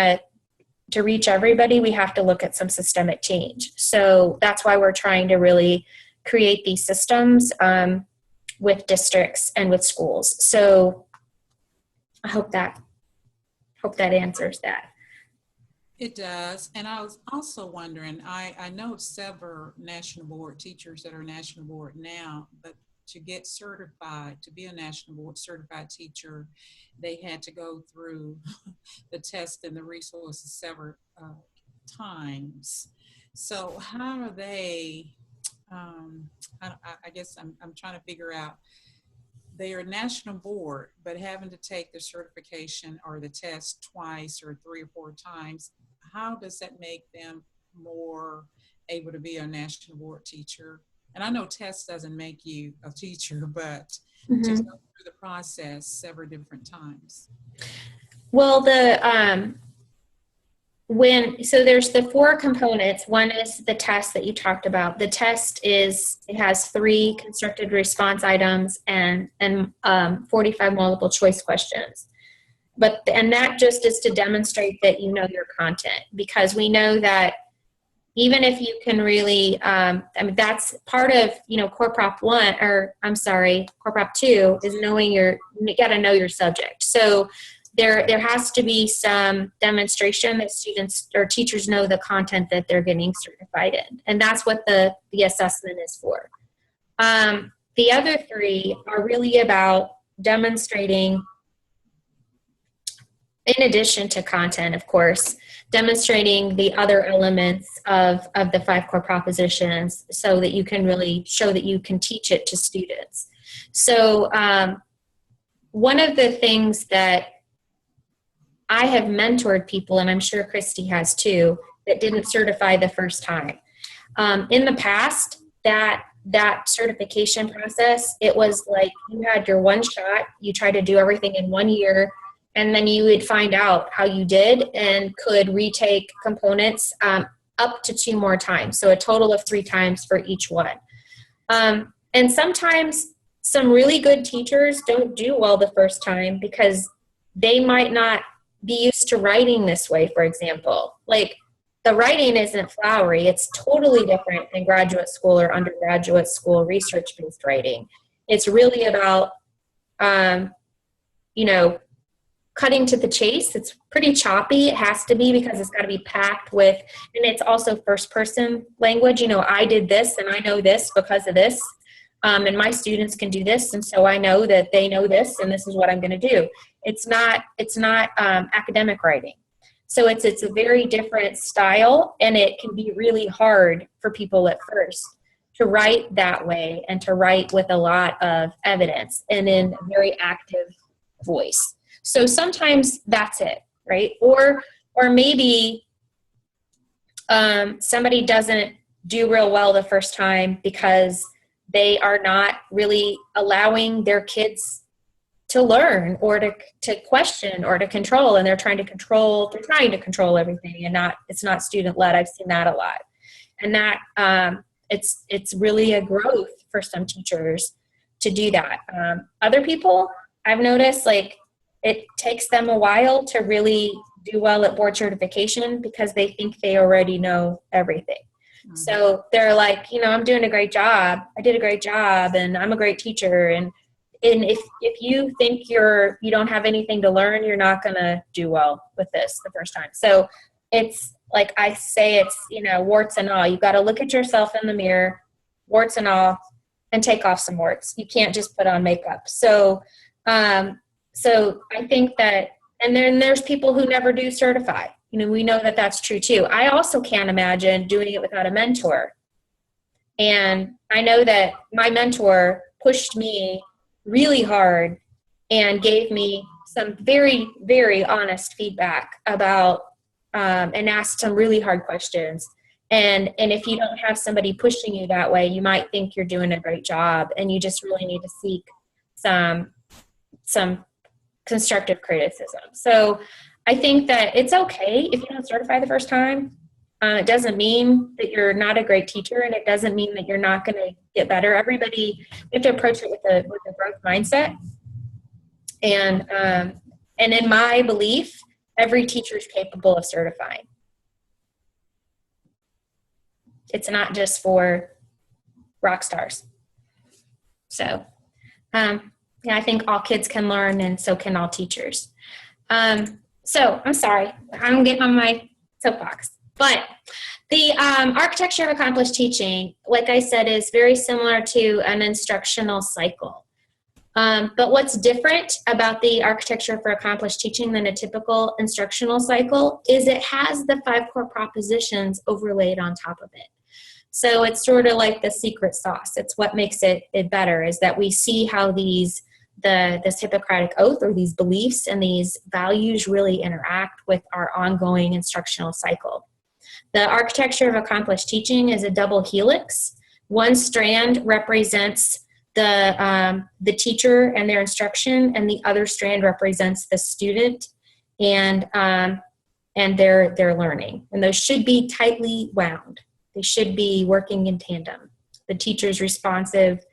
to reach everybody, we have to look at some systemic change. So that's why we're trying to really create these systems with districts and with schools. So I hope that answers that. It does. And I was also wondering, I know several national board teachers that are national board now, but to get certified, to be a national board certified teacher, they had to go through the test and the resources several times. So how are they, I guess I'm trying to figure out, they are national board, but having to take the certification or the test twice or 3 or 4 times, how does that make them more able to be a national board teacher? And I know test doesn't make you a teacher, but to go through the process several different times. Well, so there's the 4 components. One is the test that you talked about. The test it has 3 constructed response items and 45 multiple choice questions. And that just is to demonstrate that you know your content, because we know that even if you can really, that's part of, Core Prop 1, Core Prop 2 is you got to know your subject. So there has to be some demonstration that students or teachers know the content that they're getting certified in. And that's what the assessment is for. The other 3 are really about demonstrating, in addition to content, of course, demonstrating the other elements of the 5 core propositions so that you can really show that you can teach it to students. So one of the things that I have mentored people, and I'm sure Christy has too, that didn't certify the first time. In the past, that certification process, it was like you had your one shot, you tried to do everything in 1 year, and then you would find out how you did and could retake components up to 2 more times. So a total of 3 times for each one. And sometimes some really good teachers don't do well the first time because they might not be used to writing this way, for example. Like, the writing isn't flowery. It's totally different than graduate school or undergraduate school research-based writing. It's really about, cutting to the chase. It's pretty choppy. It has to be, because it's got to be packed with, and it's also first-person language. I did this and I know this because of this. And my students can do this, and so I know that they know this, and this is what I'm going to do. It's not academic writing. So it's a very different style, and it can be really hard for people at first to write that way and to write with a lot of evidence and in a very active voice. So sometimes that's it, right? Or maybe somebody doesn't do real well the first time because they are not really allowing their kids to learn or to question or to control, and they're trying to control everything, and it's not student led. I've seen that a lot. And that it's really a growth for some teachers to do that. Other people, I've noticed, like, it takes them a while to really do well at board certification because they think they already know everything. Mm-hmm. So they're like, I'm doing a great job. I did a great job, and I'm a great teacher. And if you think you don't have anything to learn, you're not going to do well with this the first time. So it's like I say, it's, warts and all. You've got to look at yourself in the mirror, warts and all, and take off some warts. You can't just put on makeup. So I think that, and then there's people who never do certify. We know that that's true too. I also can't imagine doing it without a mentor. And I know that my mentor pushed me really hard and gave me some very, very honest feedback about, and asked some really hard questions. And if you don't have somebody pushing you that way, you might think you're doing a great job, and you just really need to seek some constructive criticism. So I think that it's okay if you don't certify the first time. It doesn't mean that you're not a great teacher, and it doesn't mean that you're not going to get better. Everybody, you have to approach it with a growth mindset. And in my belief, every teacher is capable of certifying. It's not just for rock stars. So, I think all kids can learn, and so can all teachers. So I'm sorry, I'm getting on my soapbox. But the architecture of accomplished teaching, like I said, is very similar to an instructional cycle. But what's different about the architecture for accomplished teaching than a typical instructional cycle is it has the 5 core propositions overlaid on top of it. So it's sort of like the secret sauce. It's what makes it better, is that we see how this Hippocratic oath, or these beliefs and these values, really interact with our ongoing instructional cycle. The architecture of accomplished teaching is a double helix. One strand represents the teacher and their instruction, and the other strand represents the student and and their learning. And those should be tightly wound. They should be working in tandem. The teacher's responsive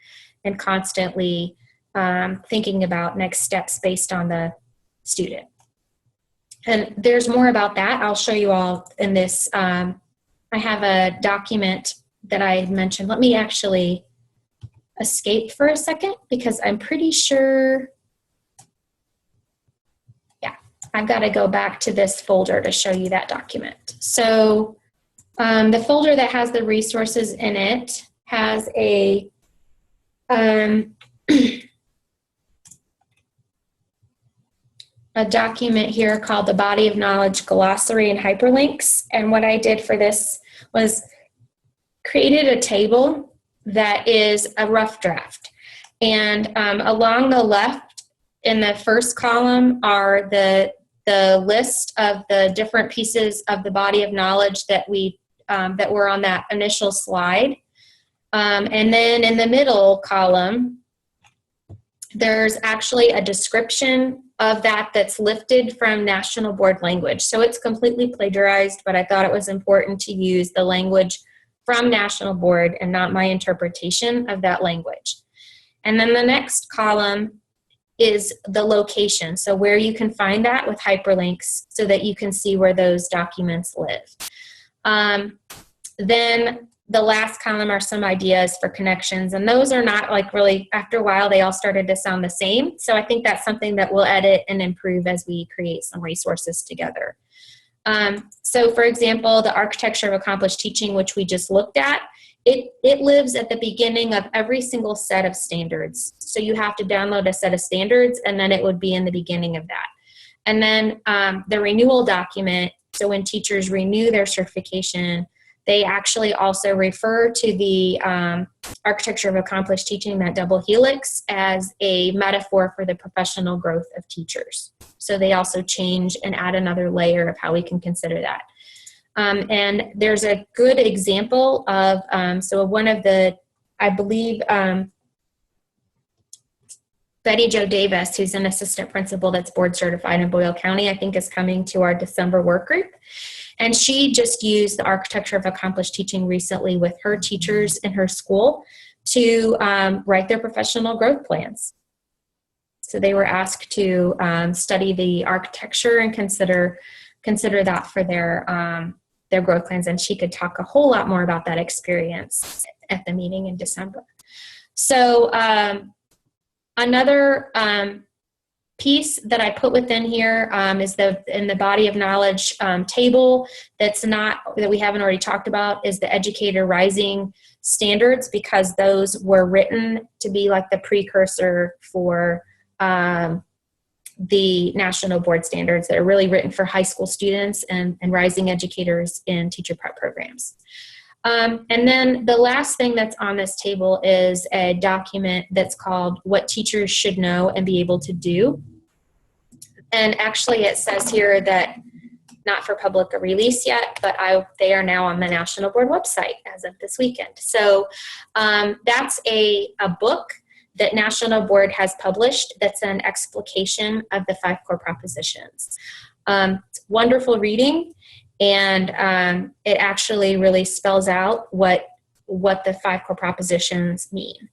and constantly thinking about next steps based on the student. And there's more about that. I'll show you all in this. I have a document that I mentioned. Let me actually escape for a second because I'm pretty sure, yeah, I've got to go back to this folder to show you that document. So the folder that has the resources in it has a a document here called the Body of Knowledge Glossary and Hyperlinks. And what I did for this was created a table that is a rough draft. And along the left in the first column are the list of the different pieces of the body of knowledge that that were on that initial slide. And then in the middle column, there's actually a description of that's lifted from National Board language. So it's completely plagiarized, but I thought it was important to use the language from National Board and not my interpretation of that language. And then the next column is the location, so where you can find that with hyperlinks so that you can see where those documents live. Then the last column are some ideas for connections, and those are not like really, after a while, they all started to sound the same. So I think that's something that we'll edit and improve as we create some resources together. So for example, the architecture of accomplished teaching, which we just looked at, it lives at the beginning of every single set of standards. So you have to download a set of standards, and then it would be in the beginning of that. And then the renewal document, so when teachers renew their certification, they actually also refer to the architecture of accomplished teaching, that double helix, as a metaphor for the professional growth of teachers. So they also change and add another layer of how we can consider that. And there's a good example of, so one of the, I believe, Betty Jo Davis, who's an assistant principal that's board certified in Boyle County, I think is coming to our December work group. And she just used the architecture of accomplished teaching recently with her teachers in her school to write their professional growth plans. So they were asked to study the architecture and consider that for their growth plans. And she could talk a whole lot more about that experience at the meeting in December. So another piece that I put within here is in the body of knowledge table that we haven't already talked about is the educator rising standards, because those were written to be like the precursor for the national board standards that are really written for high school students and rising educators in teacher prep programs. And then the last thing that's on this table is a document that's called What Teachers Should Know and Be Able to Do. And actually it says here that not for public release yet, but they are now on the National Board website as of this weekend. So that's a book that National Board has published that's an explication of the 5 core propositions. It's wonderful reading. And it actually really spells out what the 5 core propositions mean.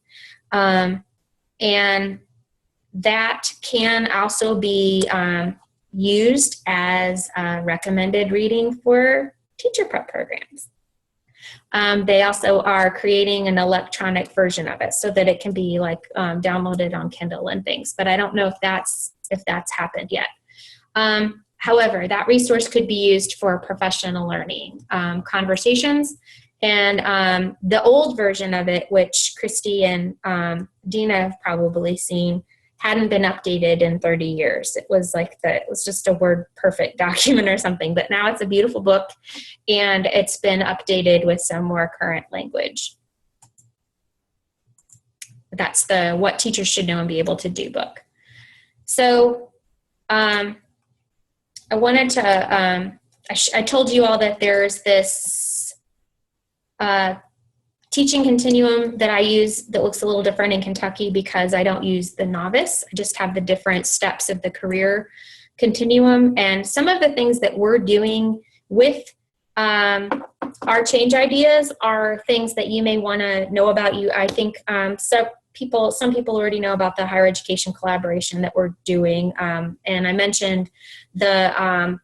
And that can also be used as recommended reading for teacher prep programs. They also are creating an electronic version of it so that it can be like downloaded on Kindle and things. But I don't know if that's happened yet. However, that resource could be used for professional learning conversations. And the old version of it, which Christy and Dina have probably seen, hadn't been updated in 30 years. It was just a word perfect document or something, but now it's a beautiful book and it's been updated with some more current language. That's the What Teachers Should Know and Be Able to Do book. So I wanted to, I told you all that there's this teaching continuum that I use that looks a little different in Kentucky because I don't use the novice. I just have the different steps of the career continuum. And some of the things that we're doing with our change ideas are things that you may want to know about. I think some people already know about the higher education collaboration that we're doing. And I mentioned the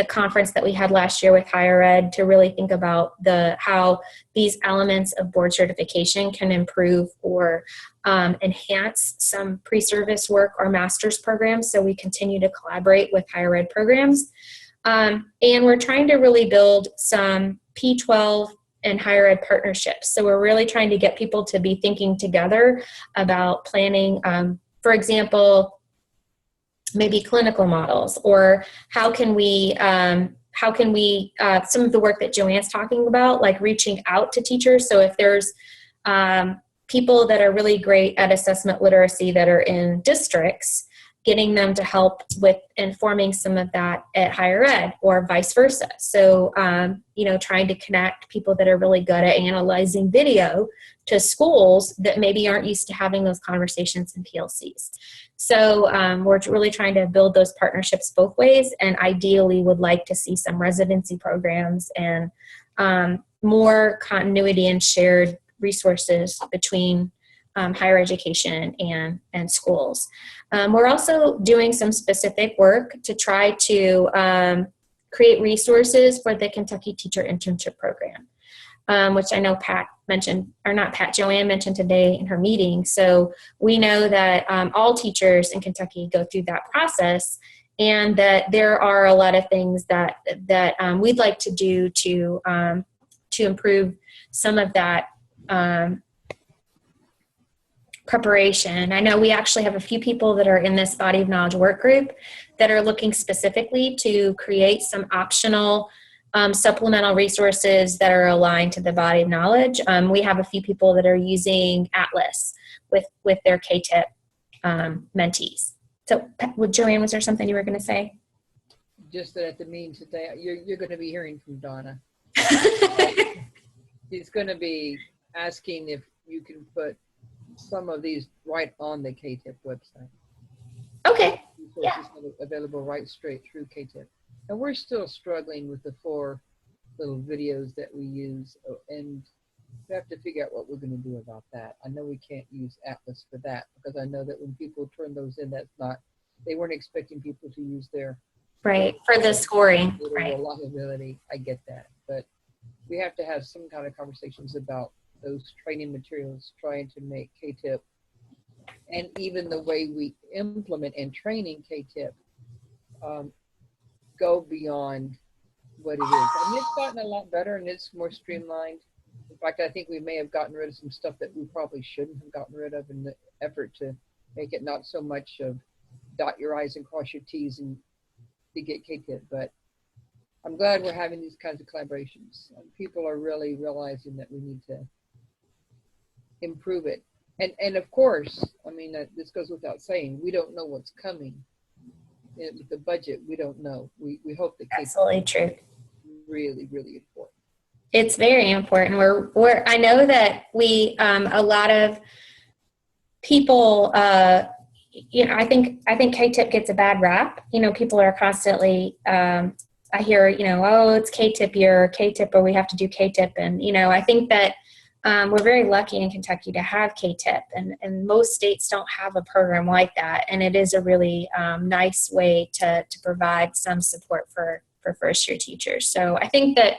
conference that we had last year with higher ed to really think about how these elements of board certification can improve or enhance some pre-service work or master's programs. So we continue to collaborate with higher ed programs. And we're trying to really build some P12 and higher ed partnerships. So we're really trying to get people to be thinking together about planning, for example, maybe clinical models, or how can we some of the work that Joanne's talking about, like reaching out to teachers. So if there's people that are really great at assessment literacy that are in districts, getting them to help with informing some of that at higher ed, or vice versa. So, trying to connect people that are really good at analyzing video to schools that maybe aren't used to having those conversations in PLCs. So we're really trying to build those partnerships both ways, and ideally would like to see some residency programs and more continuity and shared resources between higher education and schools. We're also doing some specific work to try to create resources for the Kentucky Teacher Internship Program, which I know Joanne mentioned today in her meeting. So we know that all teachers in Kentucky go through that process, and that there are a lot of things that we'd like to do to improve some of that preparation. I know we actually have a few people that are in this body of knowledge work group that are looking specifically to create some optional supplemental resources that are aligned to the body of knowledge. We have a few people that are using Atlas with their KTIP mentees. So Joanne, was there something you were going to say? Just that at the meeting today, you're going to be hearing from Donna. He's going to be asking if you can put some of these right on the KTIP website. Okay. Yeah. Available right straight through KTIP. And we're still struggling with the 4 little videos that we use, and we have to figure out what we're going to do about that. I know we can't use Atlas for that, because I know that when people turn those in, they weren't expecting people to use their right for the scoring, right? Reliability. I get that, but we have to have some kind of conversations about those training materials, trying to make KTIP, and even the way we implement and training KTIP, go beyond what it is. And it's gotten a lot better, and it's more streamlined. In fact, I think we may have gotten rid of some stuff that we probably shouldn't have gotten rid of in the effort to make it not so much of dot your I's and cross your T's and to get KTIP. But I'm glad we're having these kinds of collaborations. People are really realizing that we need to improve it. And of course, I mean, this goes without saying, we don't know what's coming. With the budget, we don't know. We hope that absolutely true. Really, really important. It's very important. I know that a lot of people, I think KTIP gets a bad rap. People are constantly, I hear, oh, it's KTIP year, KTIP, or we have to do KTIP. And, I think that we're very lucky in Kentucky to have KTIP, and most states don't have a program like that. And it is a really nice way to provide some support for first year teachers. So I think that,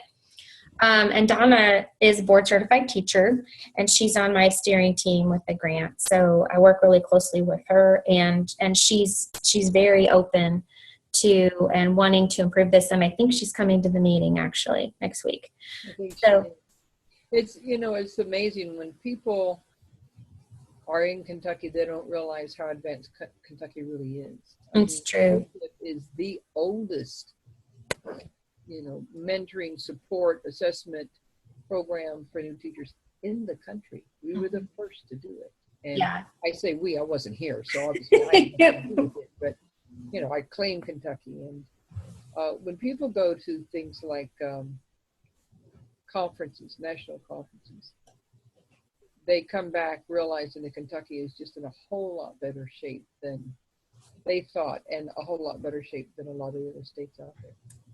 and Donna is a board certified teacher, and she's on my steering team with the grant. So I work really closely with her, and she's very open to and wanting to improve this. And I think she's coming to the meeting actually next week. So it's amazing when people are in Kentucky, they don't realize how advanced Kentucky really is. It's true. It is the oldest, mentoring, support, assessment program for new teachers in the country. We were the first to do it. And yeah. I say we, I wasn't here, so obviously I didn't do it, but I claim Kentucky. And when people go to things like conferences, national conferences, they come back realizing that Kentucky is just in a whole lot better shape than they thought, and a whole lot better shape than a lot of the other states out there.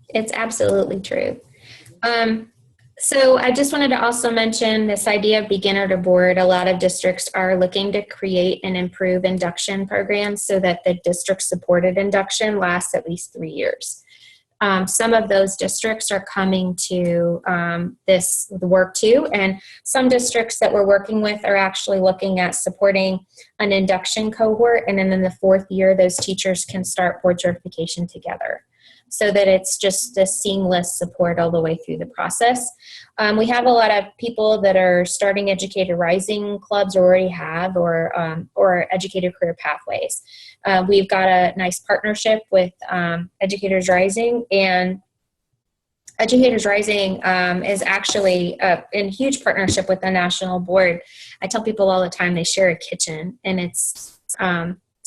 It's absolutely true. So I just wanted to also mention this idea of beginner to board. A lot of districts are looking to create and improve induction programs so that the district supported induction lasts at least 3 years. Some of those districts are coming to the work too, and some districts that we're working with are actually looking at supporting an induction cohort, and then in the 4th year, those teachers can start board certification together, so that it's just a seamless support all the way through the process. We have a lot of people that are starting Educator Rising clubs, or already have, or Educator Career Pathways. We've got a nice partnership with Educators Rising, and Educators Rising is actually in huge partnership with the national board. I tell people all the time they share a kitchen, and it's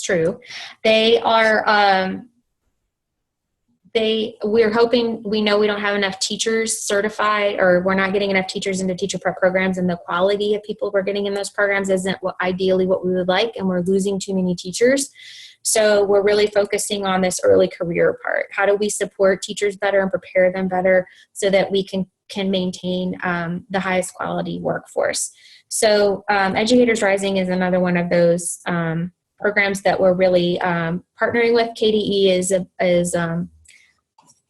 true. They are... we're hoping, we know we don't have enough teachers certified, or we're not getting enough teachers into teacher prep programs, and the quality of people we're getting in those programs isn't ideally what we would like, and we're losing too many teachers. So we're really focusing on this early career part. How do we support teachers better and prepare them better so that we can maintain the highest quality workforce? So Educators Rising is another one of those programs that we're really partnering with. KDE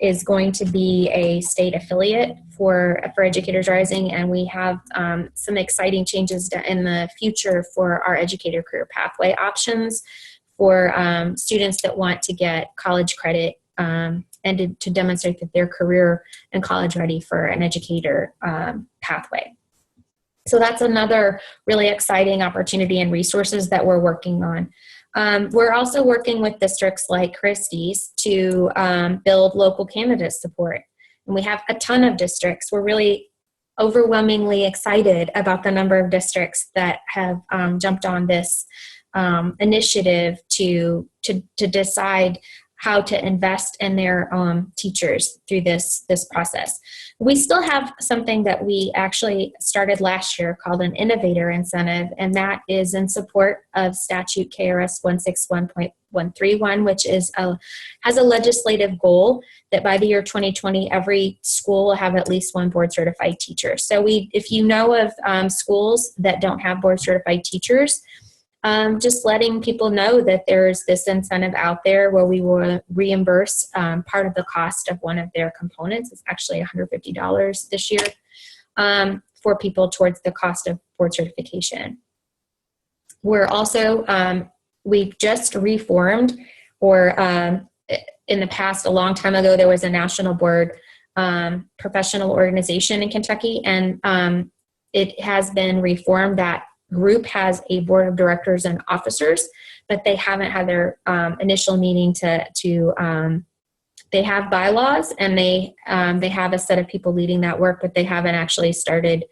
is going to be a state affiliate for Educators Rising, and we have some exciting changes in the future for our Educator Career Pathway options for students that want to get college credit and to demonstrate that they're career and college ready for an educator pathway. So that's another really exciting opportunity and resources that we're working on. We're also working with districts like Christie's to build local candidate support. And we have a ton of districts. We're really overwhelmingly excited about the number of districts that have jumped on this initiative to decide how to invest in their teachers through this process. We still have something that we actually started last year called an innovator incentive, and that is in support of statute KRS 161.131, which has a legislative goal that by the year 2020, every school will have at least one board certified teacher. So if you know of schools that don't have board certified teachers, just letting people know that there's this incentive out there where we will reimburse part of the cost of one of their components. It's actually $150 this year for people towards the cost of board certification. We're also, we've just reformed, or in the past, a long time ago, there was a national board professional organization in Kentucky, and it has been reformed. That group has a board of directors and officers, but they haven't had their initial meeting they have bylaws, and they have a set of people leading that work, but they haven't actually started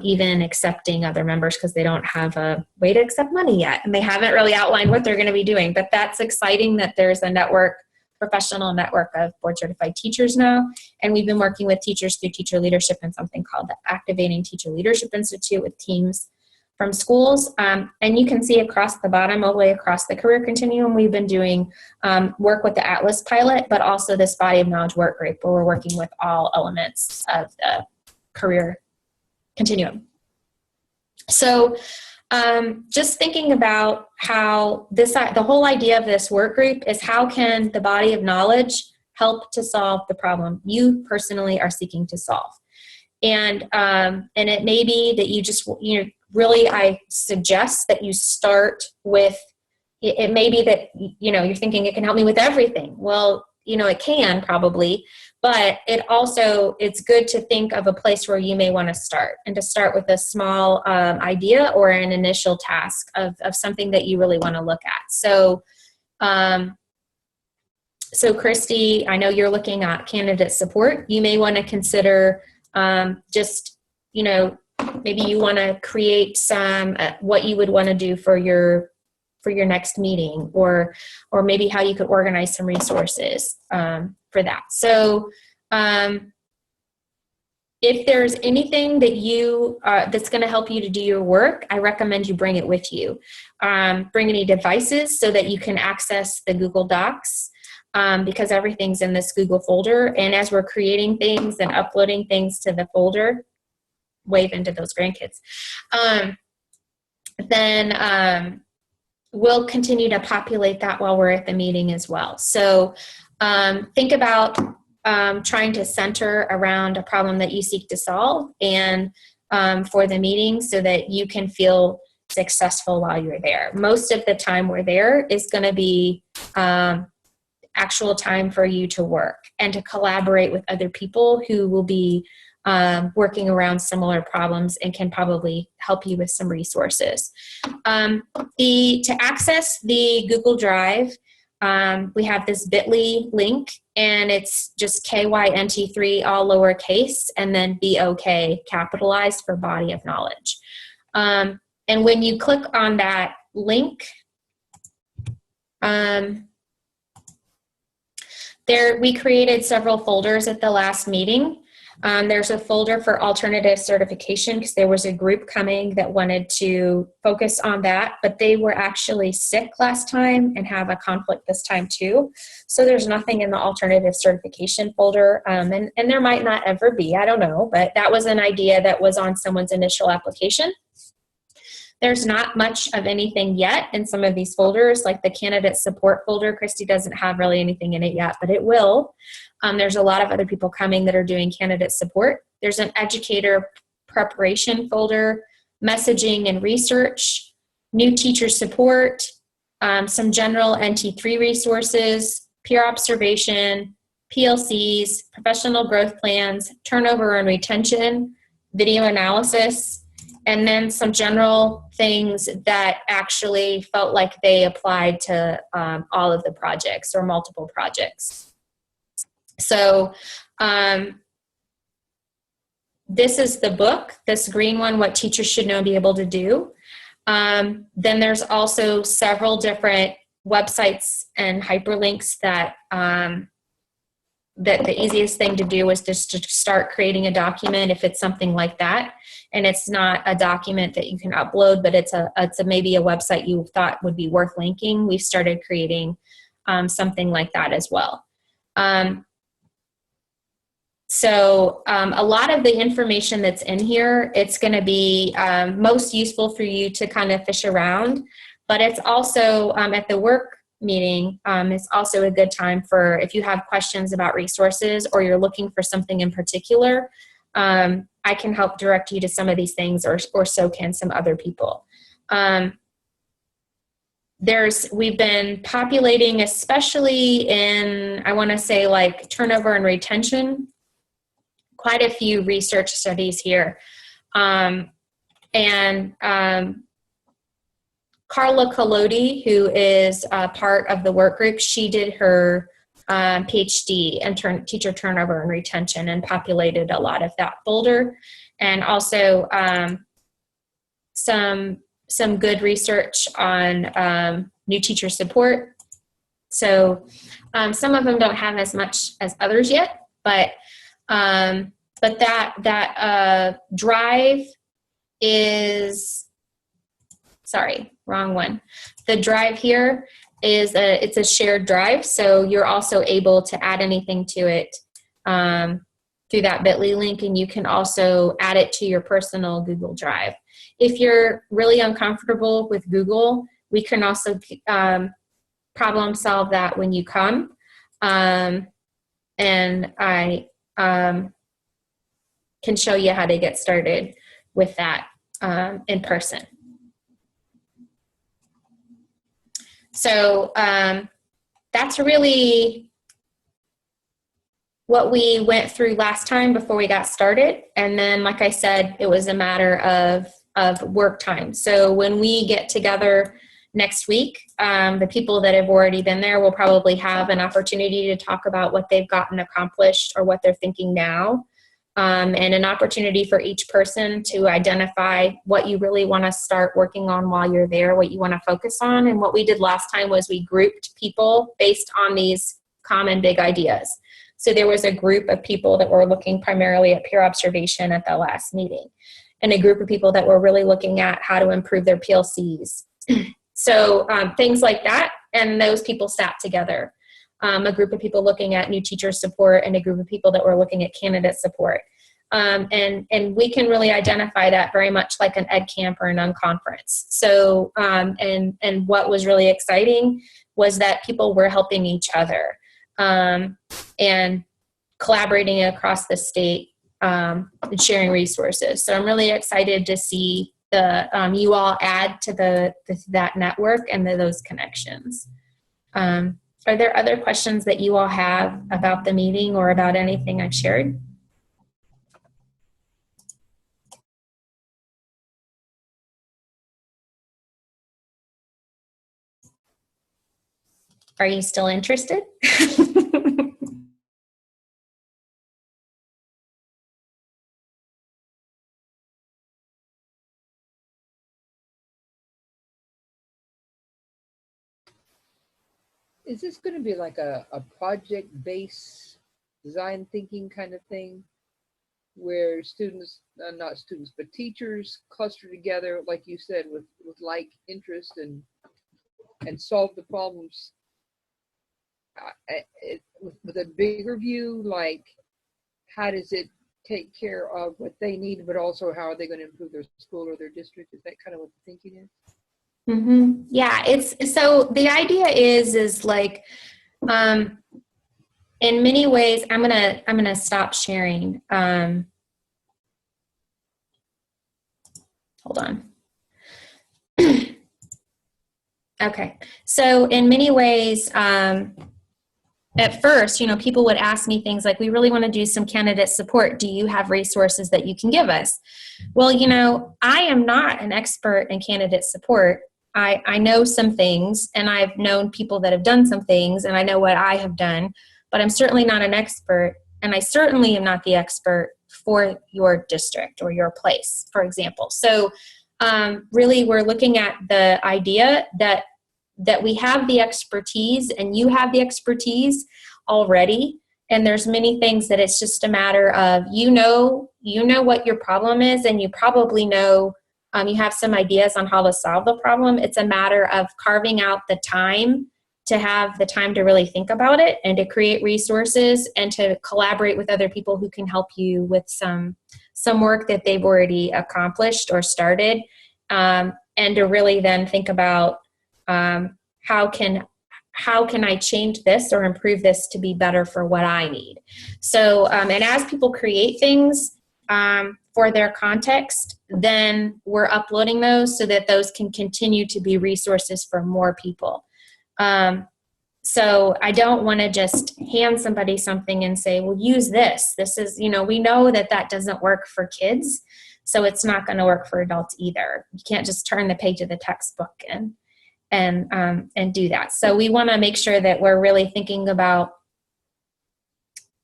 even accepting other members because they don't have a way to accept money yet, and they haven't really outlined what they're going to be doing. But that's exciting that there's a professional network of board certified teachers now, and we've been working with teachers through teacher leadership and something called the Activating Teacher Leadership Institute with teams from schools. And you can see across the bottom, all the way across the career continuum, we've been doing work with the Atlas pilot, but also this body of knowledge work group where we're working with all elements of the career continuum. So just thinking about how the whole idea of this work group is, how can the body of knowledge help to solve the problem you personally are seeking to solve? And it may be that you just, really, I suggest that you start with, it may be that, you're thinking it can help me with everything. Well, it can probably, but it's good to think of a place where you may want to start, and to start with a small idea or an initial task of something that you really want to look at. So, Christy, I know you're looking at candidate support. You may want to consider maybe you want to create some what you would want to do for your next meeting, or maybe how you could organize some resources for that. So if there's anything that you that's going to help you to do your work, I recommend you bring it with you. Bring any devices so that you can access the Google Docs, because everything's in this Google folder. And as we're creating things and uploading things to the folder, wave into those grandkids, then we'll continue to populate that while we're at the meeting as well. So think about trying to center around a problem that you seek to solve and for the meeting so that you can feel successful while you're there. Most of the time we're there is going to be actual time for you to work and to collaborate with other people who will be working around similar problems and can probably help you with some resources. To access the Google Drive, we have this bit.ly link, and it's just KYNT3 all lowercase and then BOK capitalized for body of knowledge. And when you click on that link, we created several folders at the last meeting. There's a folder for alternative certification because there was a group coming that wanted to focus on that, but they were actually sick last time and have a conflict this time too. So there's nothing in the alternative certification folder, and there might not ever be, I don't know, but that was an idea that was on someone's initial application. There's not much of anything yet in some of these folders, like the candidate support folder. Christy doesn't have really anything in it yet, but it will. There's a lot of other people coming that are doing candidate support. There's an educator preparation folder, messaging and research, new teacher support, some general NT3 resources, peer observation, PLCs, professional growth plans, turnover and retention, video analysis, and then some general things that actually felt like they applied to all of the projects or multiple projects. So this is the book, this green one, What Teachers Should Know and Be Able to Do. Then there's also several different websites and hyperlinks that that the easiest thing to do is just to start creating a document if it's something like that. And it's not a document that you can upload, but it's maybe a website you thought would be worth linking. We've started creating something like that as well. So a lot of the information that's in here, it's going to be most useful for you to kind of fish around, but it's also at the work meeting, it's also a good time for if you have questions about resources or you're looking for something in particular, I can help direct you to some of these things, or so can some other people. We've been populating, especially in, I want to say like turnover and retention, quite a few research studies here. Carla Collodi, who is part of the work group, she did her PhD in teacher turnover and retention and populated a lot of that folder. And also some good research on new teacher support. So some of them don't have as much as others yet, but that drive is, sorry, wrong one. The drive here is it's a shared drive, so you're also able to add anything to it through that bit.ly link, and you can also add it to your personal Google Drive. If you're really uncomfortable with Google, we can also problem solve that when you come, and I can show you how to get started with that in person. So that's really what we went through last time before we got started. And then, like I said, it was a matter of work time. So when we get together next week, the people that have already been there will probably have an opportunity to talk about what they've gotten accomplished or what they're thinking now. And an opportunity for each person to identify what you really want to start working on while you're there, what you want to focus on. And what we did last time was we grouped people based on these common big ideas. So there was a group of people that were looking primarily at peer observation at the last meeting, and a group of people that were really looking at how to improve their PLCs. So things like that, and those people sat together. A group of people looking at new teacher support and a group of people that were looking at candidate support. And we can really identify that very much like an ed camp or an unconference. So, and what was really exciting was that people were helping each other and collaborating across the state and sharing resources. So I'm really excited to see the you all add to that network and those connections. Are there other questions that you all have about the meeting or about anything I've shared? Are you still interested? Is this going to be like a project-based design thinking kind of thing, where students, not students, but teachers cluster together, like you said, with like interest and solve the problems with a bigger view, like how does it take care of what they need, but also how are they going to improve their school or their district? Is that kind of what the thinking is? Mm-hmm. Yeah, it's so the idea is like in many ways. I'm gonna stop sharing. Hold on. Okay, so in many ways, at first, people would ask me things like, we really want to do some candidate support. Do you have resources that you can give us? Well, I am not an expert in candidate support. I know some things, and I've known people that have done some things, and I know what I have done, but I'm certainly not an expert, and I certainly am not the expert for your district or your place, for example. So really, we're looking at the idea that we have the expertise and you have the expertise already. And there's many things that it's just a matter of, you know what your problem is, and you probably know, you have some ideas on how to solve the problem. It's a matter of carving out the time to have the time to really think about it and to create resources and to collaborate with other people who can help you with some work that they've already accomplished or started. And to really then think about, how can I change this or improve this to be better for what I need? So, and as people create things for their context, then we're uploading those so that those can continue to be resources for more people. So I don't want to just hand somebody something and say, well, use this. This is, we know that doesn't work for kids, so it's not going to work for adults either. You can't just turn the page of the textbook and do that. So we want to make sure that we're really thinking about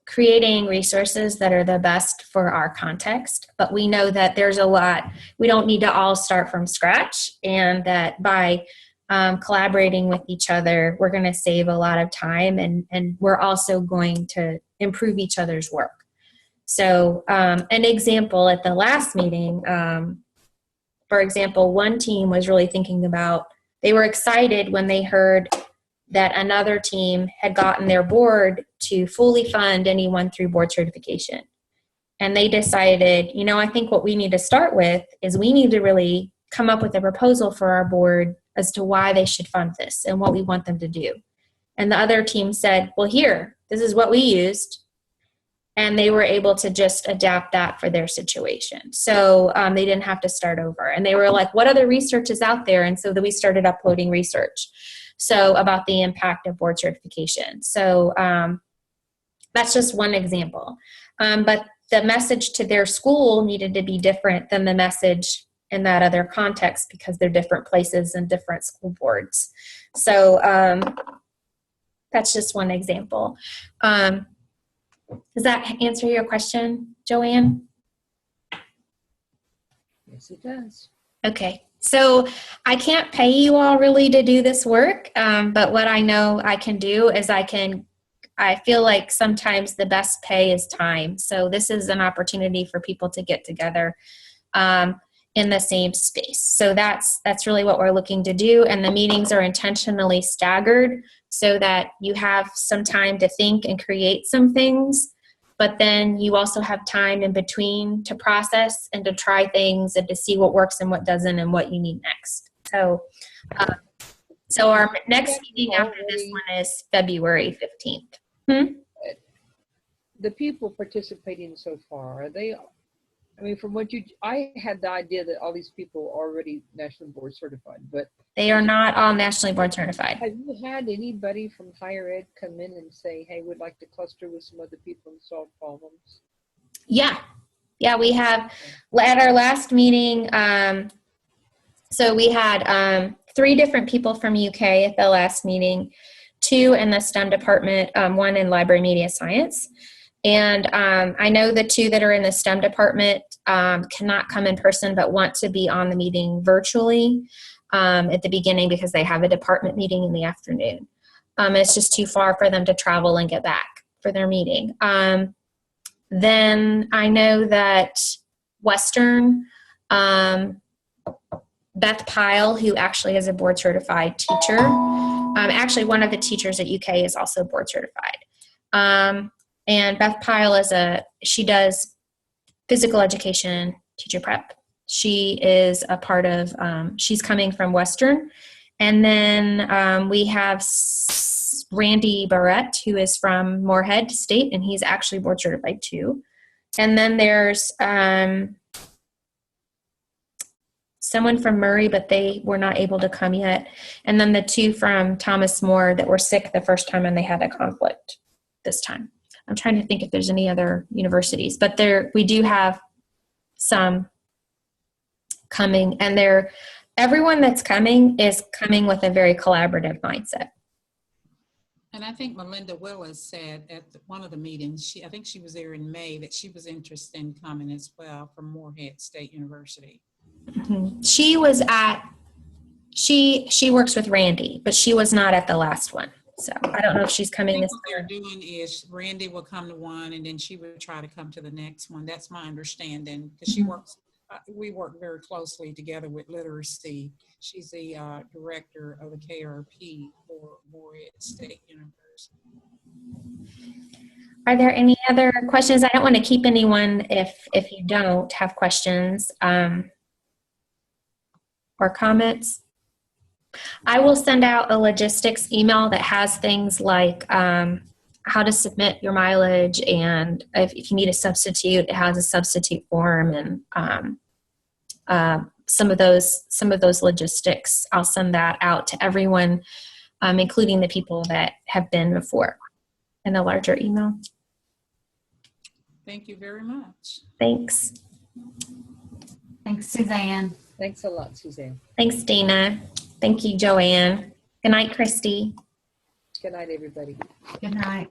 creating resources that are the best for our context, but we know that there's a lot, we don't need to all start from scratch, and that by collaborating with each other, we're going to save a lot of time, and we're also going to improve each other's work. So an example at the last meeting, for example, one team was really thinking about, they were excited when they heard that another team had gotten their board to fully fund anyone through board certification. And they decided, I think what we need to start with is we need to really come up with a proposal for our board as to why they should fund this and what we want them to do. And the other team said, well, this is what we used. And they were able to just adapt that for their situation. So they didn't have to start over. And they were like, what other research is out there? And so then we started uploading research. So about the impact of board certification. So that's just one example. But the message to their school needed to be different than the message in that other context, because they're different places and different school boards. So that's just one example. Does that answer your question, Joanne? Yes, it does. Okay. So I can't pay you all really to do this work, but what I know I can do is I can I feel like sometimes the best pay is time. So this is an opportunity for people to get together in the same space. So that's really what we're looking to do. And the meetings are intentionally staggered so that you have some time to think and create some things, but then you also have time in between to process and to try things and to see what works and what doesn't and what you need next. So our next meeting after this one is February 15th. The people participating so far, are they, I mean, from what I had the idea that all these people are already national board certified, but they are not all nationally board certified. have you had anybody from higher ed come in and say, hey, we'd like to cluster with some other people and solve problems? Yeah, we have at our last meeting. So we had 3 different people from UK at the last meeting, 2 in the STEM department, 1 in library media science. And I know the 2 that are in the STEM department cannot come in person, but want to be on the meeting virtually at the beginning because they have a department meeting in the afternoon. It's just too far for them to travel and get back for their meeting. Then I know that Western, Beth Pyle, who actually is a board certified teacher, actually one of the teachers at UK is also board certified. And Beth Pyle she does physical education teacher prep. She is a part of, she's coming from Western. And then we have Randy Barrett, who is from Moorhead State, and he's actually board certified too. And then there's someone from Murray, but they were not able to come yet. And then the 2 from Thomas More that were sick the first time and they had a conflict this time. I'm trying to think if there's any other universities, but we do have some coming, and everyone that's coming is coming with a very collaborative mindset. And I think Melinda Willis said at one of the meetings, I think she was there in May, that she was interested in coming as well from Moorhead State University. Mm-hmm. She was she works with Randy, but she was not at the last one. So I don't know if she's coming this what they're doing is Randy will come to one and then she would try to come to the next one. That's my understanding, because we work very closely together with literacy. She's the director of the KRP for Moorhead State University. Are there any other questions? I don't want to keep anyone if you don't have questions or comments. I will send out a logistics email that has things like how to submit your mileage, and if you need a substitute, it has a substitute form, and some of those logistics. I'll send that out to everyone, including the people that have been before, in a larger email. Thank you very much. Thanks. Thanks, Suzanne. Thanks a lot, Suzanne. Thanks, Dina. Thank you, Joanne. Good night, Christy. Good night, everybody. Good night.